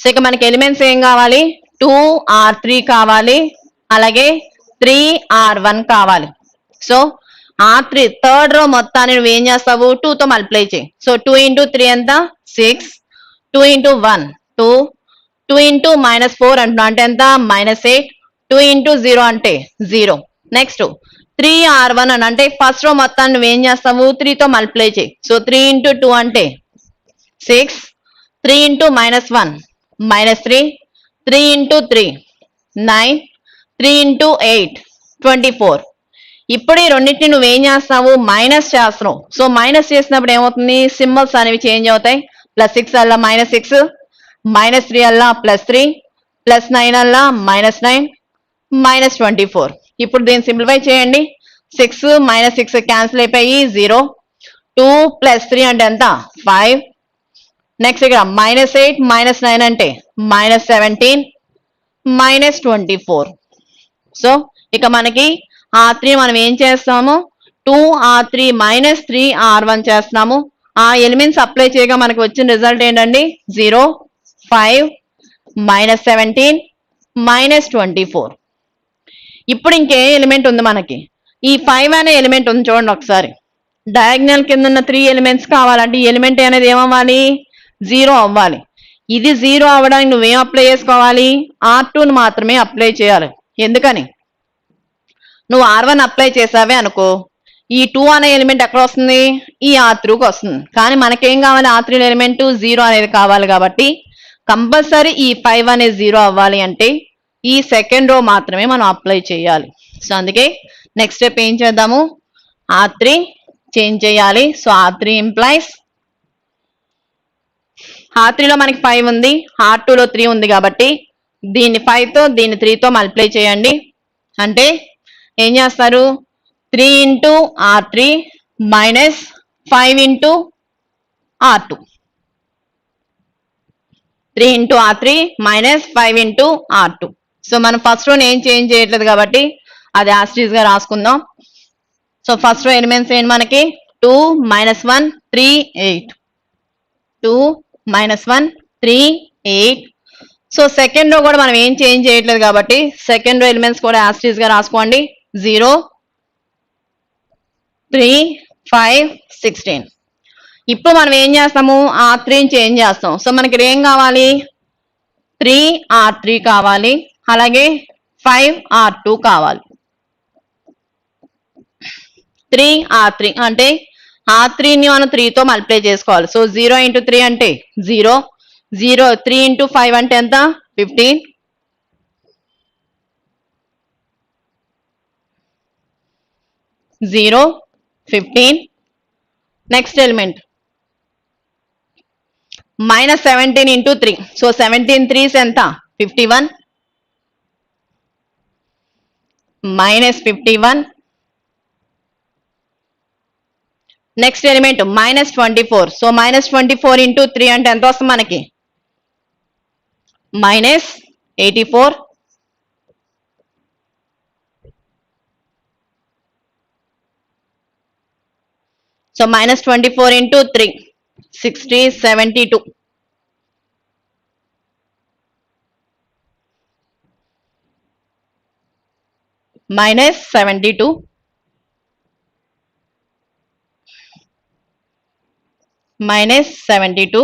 సో ఇక మనకి ఎలిమెంట్స్ ఏం కావాలి 2R3 కావాలి, అలాగే 3R1 కావాలి. సో R3 థర్డ్ రో మొత్తాన్ని నువ్వు ఏం చేస్తావు 2 తో మల్టిప్లై చేయి. సో 2 into 3 ఎంత 6, 2 into 1 2, 2 into -4 అంటున్నా అంటే ఎంత -8, 2 into 0 అంటే 0. నెక్స్ట్ 3R1 అని అంటే ఫస్ట్ రో మొత్తాన్ని నువ్వు ఏం చేస్తావు 3 తో మల్టిప్లై చేయి. సో 3 into 2 అంటే 6, 3 into -1 -3, 3 into 3 9, 3 into 8 24. ఇప్పుడు ఈ రెండింటిని నువ్వేం చేస్తావు మైనస్ చేస్తున్నావు. సో మైనస్ చేసినప్పుడు ఏమవుతుంది సింబల్స్ అనేవి చేంజ్ అవుతాయి. +6 అల్లా -6, -3 అల్లా +3, +9 అల్లా -9, -24. ఇప్పుడు దీన్ని సింప్లిఫై చేయండి. 6 -6 క్యాన్సిల్ అయిపోయి 0, 2 + 3 అంటే ఎంత 5. నెక్స్ట్ ఇక్కడ -8 -9 అంటే -17, -24. సో ఇక మనకి R3 మనం ఏం చేస్తాము 2R3 - 3R1 చేస్తున్నాము. ఆ ఎలిమెంట్స్ అప్లై చేయగా మనకి వచ్చిన రిజల్ట్ ఏంటండి 0 5 -17 -24. ఇప్పుడు ఇంకే ఎలిమెంట్ ఉంది మనకి ఈ 5 అనే ఎలిమెంట్ ఉంది చూడండి ఒకసారి. డయాగ్నల్ కింద ఉన్న 3 ఎలిమెంట్స్ కావాలంటే ఈ ఎలిమెంట్ అనేది ఏమవ్వాలి 0 అవ్వాలి. ఇది 0 అవ్వడానికి నువ్వేం అప్లై చేసుకోవాలి R2ను మాత్రమే అప్లై చేయాలి. ఎందుకని నువ్వు R1 అప్లై చేసావే అనుకో ఈ 2 అనే ఎలిమెంట్ ఎక్కడ వస్తుంది ఈ R3కి వస్తుంది. కానీ మనకేం కావాలి R3 ఎలిమెంట్ 0 అనేది కావాలి కాబట్టి కంపల్సరీ ఈ 5 అనేది 0 అవ్వాలి అంటే ఈ సెకండ్ రో మాత్రమే మనం అప్లై చేయాలి. సో అందుకే నెక్స్ట్ స్టెప్ ఏం చేద్దాము R3 చేంజ్ చేయాలి. సో R3 ఇంప్లైస్ R3 లో మనకి 5 ఉంది, R2 లో 3 ఉంది కాబట్టి దీన్ని 5 తో దీన్ని 3 తో మల్టిప్లై చేయండి. అంటే ఏం చేస్తారు 3 into R3 minus 5 into R2, 3 into R3 minus 5 into R2. So మనం ఫస్ట్ రోని ఏం చేంజ్ చేయట్లేదు కాబట్టి అది యాస్టీస్ గా రాసుకుందాం. సో ఫస్ట్ రో ఎలిమెంట్స్ ఏంటి మనకి 2 -1 3 8, 2 -1 3 8. సో సెకండ్ రో కూడా మనం ఏం చేంజ్ చేయట్లేదు కాబట్టి సెకండ్ రో ఎలిమెంట్స్ కూడా యాస్టీస్ గా రాసుకోండి 0 3 5 16. ఇప్పుడు మనం ఏం చేస్తాము R3ని చేంజ్ చేస్తాం. సో మనకి ఏం కావాలి 3R3 కావాలి, అలాగే 5R2 కావాలి. 3R3 అంటే R3ని మనం 3 తో మల్టిప్లై చేసుకోవాలి. సో 0 into 3 అంటే 0, 0 3 into 5 అంటే ఎంత 15, 0 15. Next element -17 into 3. So 17 3s ఎంత 51, -51. Next element -24. సో -24 into 3 అంటే ఎంత వస్తుంది మనకి -84. So -24 into 3 60 72, -72. మైనస్ 72.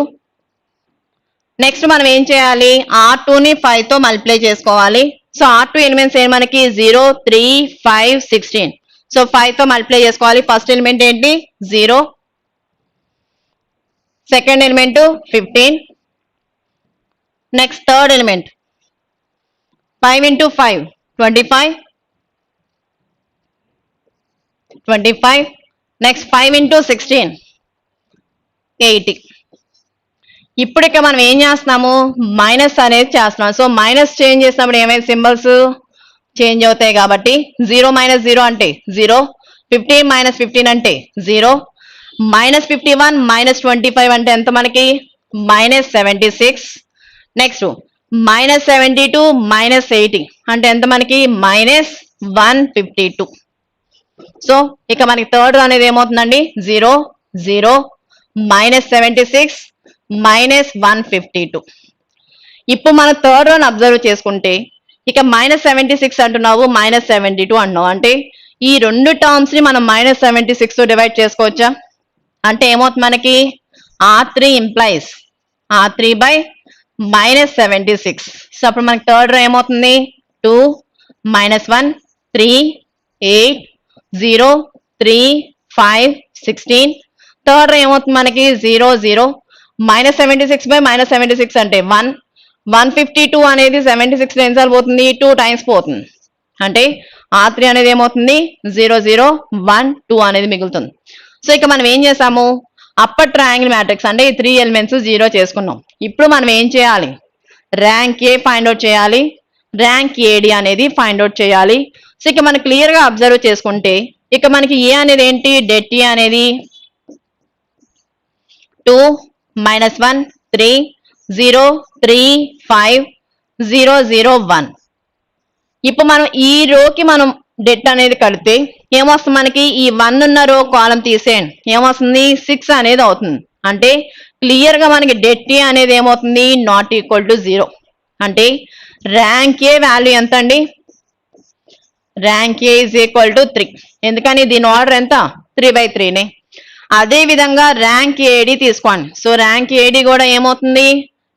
నెక్స్ట్ మనం ఏం చేయాలి, R2 ని 5 తో మల్టిప్లై చేసుకోవాలి. సో R2 ఎలిమెంట్స్ ఏంటి మనకి 0, 3, 5, 16. సో 5 తో మల్టిప్లై చేసుకోవాలి. ఫస్ట్ ఎలిమెంట్ ఏంటి 0, second element 15, next third element 5 into 5 25, next 5 into 16 80. ఇప్పుడు ఇక మనం ఏం చేస్తున్నాము, మైనస్ అనేది చేస్తున్నాం. సో మైనస్ చేంజ్ చేసినప్పుడు ఏమైనా సింబల్స్ చేంజ్ అవుతాయి కాబట్టి 0 - 0 అంటే 0, 15 - 15 అంటే 0, -51 - 25 అంటే ఎంత మనకి -76. నెక్స్ట్ -72 - 80 అంటే ఎంత మనకి -152. సో ఇక మనకి థర్డ్ అనేది ఏమవుతుందండి 0, 0, -76, -152. ఇప్పుడు మనం థర్డ్ వన్ అబ్జర్వ్ చేసుకుంటే ఇక -76 అంటున్నావు, -72 అంటున్నావు, అంటే ఈ రెండు టర్మ్స్ ని మనం -76 తో డివైడ్ చేసుకోవచ్చా? అంటే ఏమవుతుంది మనకి R3 implies R3 by -76. So అప్పుడు మనకి థర్డ్ రో ఏమవుతుంది 2, -1, 3, 8, 0, 3, 5, 16. థర్డ్ రో ఏమవుతుంది మనకి 0, 0, -76 by -76 అంటే 1, 152 అనేది 76 లో ఎన్నిసార్లు పోతుంది 2 టైమ్స్ పోతుంది, అంటే R3 అనేది ఏమవుతుంది 0, 0, 1, 2 అనేది మిగులుతుంది. సో ఇక మనం ఏం చేసాము, అప్పర్ ట్రయాంగిల్ మ్యాట్రిక్స్ అంటే ఈ 3 ఎలిమెంట్స్ 0 చేసుకున్నాం. ఇప్పుడు మనం ఏం చేయాలి, ర్యాంక్ ఏ ఫైండ్ అవుట్ చేయాలి, ర్యాంక్ ఏడి అనేది ఫైండ్ అవుట్ చేయాలి. సో ఇక మనం క్లియర్ గా అబ్జర్వ్ చేసుకుంటే ఇక మనకి ఏ అనేది ఏంటి, డెట్ ఏ అనేది 2, -1, 3, 0, 3, 5, 0, 0, 1. ఇప్పుడు మనం ఈ రోకి మనం డెట్ అనేది కలిపితే ఏమొస్తుంది మనకి, ఈ 1 ఉన్న రో కాలం తీసేయండి, ఏమొస్తుంది 6 అనేది అవుతుంది. అంటే క్లియర్ గా మనకి డెట్ ఏ అనేది ఏమవుతుంది నాట్ ఈక్వల్ టు 0. అంటే ర్యాంక్ ఏ వాల్యూ ఎంత అండి, rank A is equal to 3. ఎందుకని దీని ఆర్డర్ ఎంత 3/3నే. అదే విధంగా ర్యాంక్ ఏడి తీసుకోండి. సో ర్యాంక్ ఏడి కూడా ఏమవుతుంది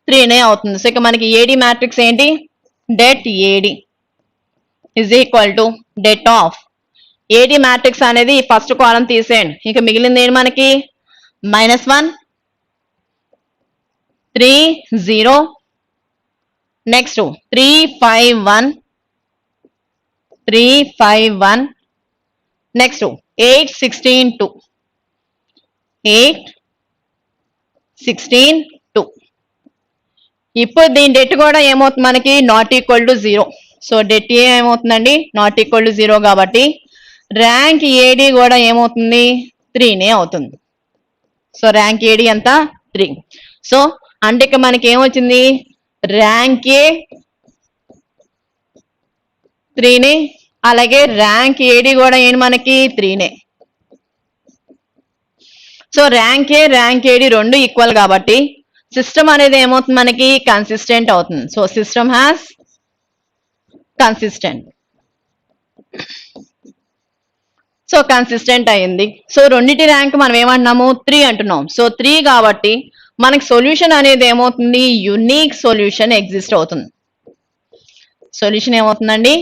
3నే అవుతుంది. సో ఇక మనకి ఏడి మ్యాట్రిక్స్ ఏంటి, debt AD is equal to det of AD matrix అనేది ఫస్ట్ కాలం తీసేయండి, ఇక మిగిలింది ఏంటి మనకి -1, 3, 0, నెక్స్ట్ 3, 5, 1, 3, 5, 1, నెక్స్ట్ 8, 16, 2, 8, 16, 2. ఇప్పుడు దీని డెట్ కూడా ఏమవుతుంది మనకి not equal to 0. So det A ఏమవుతుందండి నాట్ ఈక్వల్ టు 0 కాబట్టి ర్యాంక్ ఏడి కూడా ఏమవుతుంది 3నే అవుతుంది. సో ర్యాంక్ ఏడి ఎంత 3. సో అంటే ఇక మనకి ఏమొచ్చింది, ర్యాంక్ ఏ 3నే, అలాగే ర్యాంక్ ఏడి కూడా ఏంటి మనకి 3నే. So rank A rank AD రెండు ఈక్వల్ కాబట్టి సిస్టమ్ అనేది ఏమవుతుంది మనకి కన్సిస్టెంట్ అవుతుంది. So system has consistent. So consistent అయింది. సో రెండింటి ర్యాంక్ మనం ఏమంటున్నాము 3 అంటున్నాం. సో 3 కాబట్టి మనకి సొల్యూషన్ అనేది ఏమవుతుంది, యునిక్ సొల్యూషన్ ఎగ్జిస్ట్ అవుతుంది. సొల్యూషన్ ఏమవుతుందండి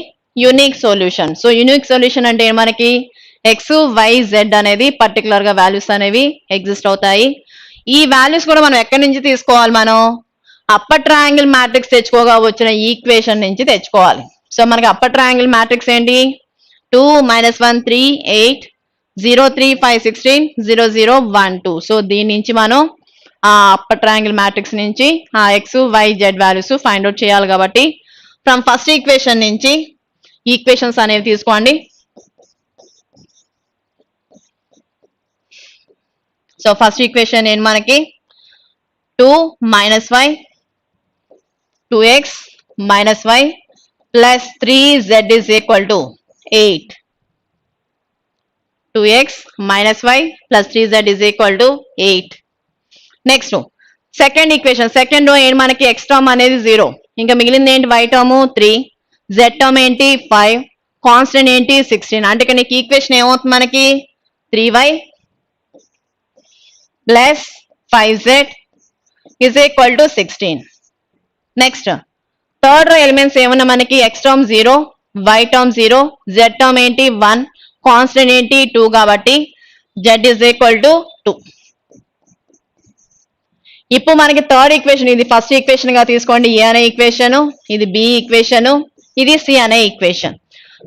unique solution. So unique solution అంటే మనకి ఎక్స్ వై జెడ్ అనేది పర్టికులర్ గా వాల్యూస్ అనేవి ఎగ్జిస్ట్ అవుతాయి. ఈ వాల్యూస్ కూడా మనం ఎక్కడి నుంచి తీసుకోవాలి, మనం అప్పర్ ట్రయాంగిల్ మ్యాట్రిక్స్ తెచ్చుకోగా వచ్చిన ఈక్వేషన్ నుంచి తెచ్చుకోవాలి. సో మనకి అప్పర్ ట్రయాంగిల్ మ్యాట్రిక్స్ ఏంటి 2, -1, 3, 8, 0, 3, 5, 16, 0, 0, 1, 2. సో దీని నుంచి మనం ఆ అప్పర్ ట్రయాంగిల్ మ్యాట్రిక్స్ నుంచి ఆ X Y Z values find out చేయాలి. కాబట్టి ఫ్రమ్ ఫస్ట్ ఈక్వేషన్ నుంచి ఈక్వేషన్స్ అనేవి తీసుకోండి. సో ఫస్ట్ ఈక్వేషన్ ఏంటి మనకి 2 - y 2x - y plus 3z is equal to 8. 2x - y plus 3z is equal to 8. Next second equation, second రో ఏంటి మనకి x టర్మ్ అనేది 0, ఇంకా మిగిలింది ఏంటి y టర్మ్ 3, z టర్మ్ ఏంటి 5, కాన్స్టెంట్ ఏంటి 16. అంటే ఇక్కడ నీకు ఈక్వేషన్ ఏమవుతుంది మనకి 3y plus 5z is equal to 16. Next third row elements ఏమన్నా మనకి x term 0, y term 0, z term ఏంటి 1, కాన్స్టెంట్ ఏంటి 2 కాబట్టి z is equal to 2. ఇప్పుడు మనకి థర్డ్ ఈక్వేషన్, ఇది ఫస్ట్ ఈక్వేషన్ గా తీసుకోండి, ఏ అనే ఈక్వేషన్, ఇది బి ఈక్వేషన్, ఇది సి అనే ఈక్వేషన్.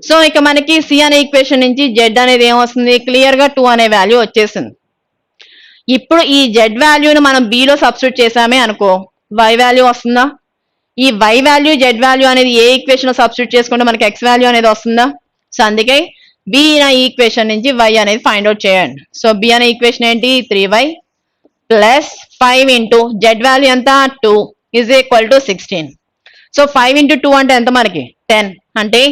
సో ఇక మనకి సి అనే ఈక్వేషన్ నుంచి జెడ్ అనేది ఏమొస్తుంది, క్లియర్ గా 2 అనే వాల్యూ వచ్చేసింది. ఇప్పుడు ఈ జెడ్ వాల్యూని మనం బిలో సబ్స్టిట్యూట్ చేసామే అనుకో, వై వాల్యూ వస్తుందా? ఈ వై వాల్యూ జెడ్ వాల్యూ అనేది ఏ ఈక్వేషన్ లో సబ్స్టిట్యూట్ చేసుకుంటే మనకి ఎక్స్ వాల్యూ అనేది వస్తుందా? సో అందుకే బి అనే ఈక్వేషన్ నుంచి వై అనేది ఫైండ్ అవుట్ చేయండి. సో బి అనే ఈక్వేషన్ ఏంటి, 3y plus 5 into Z value ఎంత 2 is equal to 16. So 5 into 2 అంటే ఎంత మనకి 10, అంటే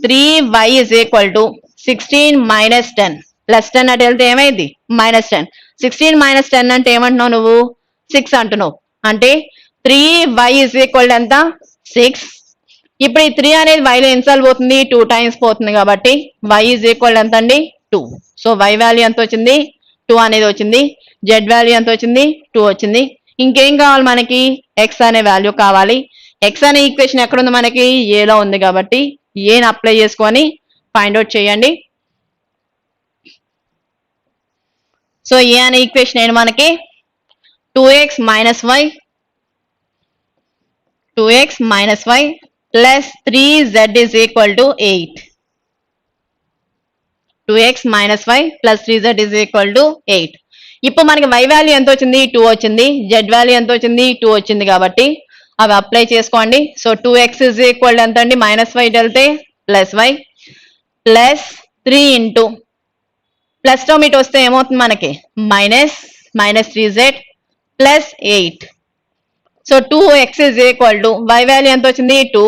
3y is equal to 16 minus 10 plus 10 అంటే వెళ్తే ఏమైంది మైనస్ 10. 16 మైనస్ 10 అంటే ఏమంటున్నావు నువ్వు 6 అంటున్నావు, అంటే 3y ఈజ్ ఈక్వల్ టు ఎంత 6. ఇప్పుడు ఈ 3 అనేది y లో ఎన్నిసార్లు పోతుంది 2 టైమ్స్ పోతుంది కాబట్టి y ఈజ్ ఈక్వల్ ఎంత అండి 2. సో y వాల్యూ ఎంత వచ్చింది 2 అనేది వచ్చింది, z వాల్యూ ఎంత వచ్చింది 2 వచ్చింది. ఇంకేం కావాలి మనకి x అనే వాల్యూ కావాలి. x అనే ఈక్వేషన్ ఎక్కడ ఉంది మనకి ఏలో ఉంది కాబట్టి ఏని అప్లై చేసుకొని ఫైండ్ అవుట్ చేయండి. సో ఏ అనే ఈక్వేషన్ ఏంటి మనకి 2x minus Y plus 3z is equal to 8. 2x minus Y plus 3z is equal to 8. ఇప్పుడు మనకి y వాల్యూ ఎంత వచ్చింది 2 వచ్చింది, z వాల్యూ ఎంత వచ్చింది 2 వచ్చింది కాబట్టి అవి అప్లై చేసుకోండి. సో 2x ఈజ్ ఈక్వల్ ఎంత అండి మైనస్ వై వెళ్తే plus Y plus 3 into plus term ఇటు వస్తే ఏమవుతుంది మనకి minus 3z plus 8. So 2x is equal to y value ఎంత వచ్చింది 2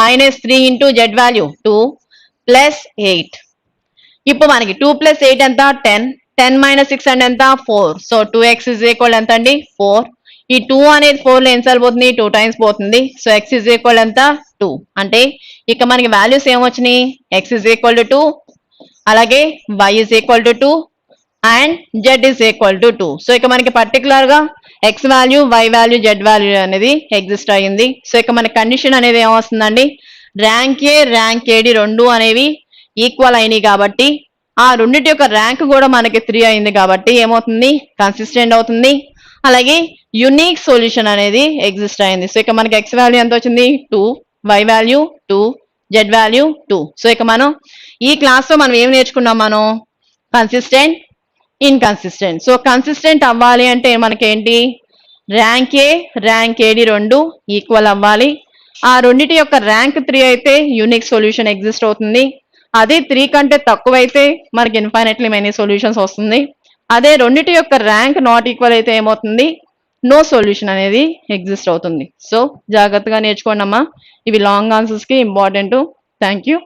minus 3 into z value 2 plus 8. ఇప్పుడు మనకి 2 ప్లస్ 8 ఎంత 10, 10 మైనస్ 6 అంటే ఎంత 4. సో 2x ఈజ్ ఈక్వల్ ఎంత అండి 4. ఈ 2 అనేది 4 లో ఎన్నిసార్లు పోతుంది 2 టైమ్స్ పోతుంది. సో x ఈజ్ ఈక్వల్ ఎంత 2, అంటే ఇక మనకి వాల్యూస్ ఏమొచ్చినాయి x ఈజ్ ఈక్వల్ టు 2, అలాగే y is equal to 2 and z is equal to 2. So ఇక మనకి పర్టికులర్ గా x value y value z value అనేది ఎగ్జిస్ట్ అయ్యింది. సో ఇక మన కండిషన్ అనేది ఏమొస్తుందండి, ర్యాంక్ ఏ ర్యాంక్ ఏడి రెండు అనేవి ఈక్వల్ అయినాయి కాబట్టి ఆ రెండింటి యొక్క ర్యాంక్ కూడా మనకి 3 అయింది కాబట్టి ఏమవుతుంది కన్సిస్టెంట్ అవుతుంది, అలాగే యునిక్ సొల్యూషన్ అనేది ఎగ్జిస్ట్ అయింది. సో ఇక మనకి x వాల్యూ ఎంత వచ్చింది 2, y value 2, z value 2. So ఇక మనం ఈ క్లాస్ లో మనం ఏం నేర్చుకున్నాం, మనం కన్సిస్టెంట్ ఇన్కన్సిస్టెంట్. సో కన్సిస్టెంట్ అవ్వాలి అంటే మనకేంటి ర్యాంక్ ఏ ర్యాంక్ ఏడి రెండు ఈక్వల్ అవ్వాలి. ఆ రెండిటి యొక్క ర్యాంక్ 3 అయితే యూనిక్ సొల్యూషన్ ఎగ్జిస్ట్ అవుతుంది. అదే 3 కంటే తక్కువ అయితే మనకి ఇన్ఫైనైట్లీ మెనీ సొల్యూషన్స్ వస్తుంది. అదే రెండిటి యొక్క ర్యాంక్ నాట్ ఈక్వల్ అయితే ఏమవుతుంది నో సొల్యూషన్ అనేది ఎగ్జిస్ట్ అవుతుంది. సో జాగ్రత్తగా నేర్చుకోండి అమ్మా, ఇవి లాంగ్ ఆన్సర్స్ కి ఇంపార్టెంట్. Thank you.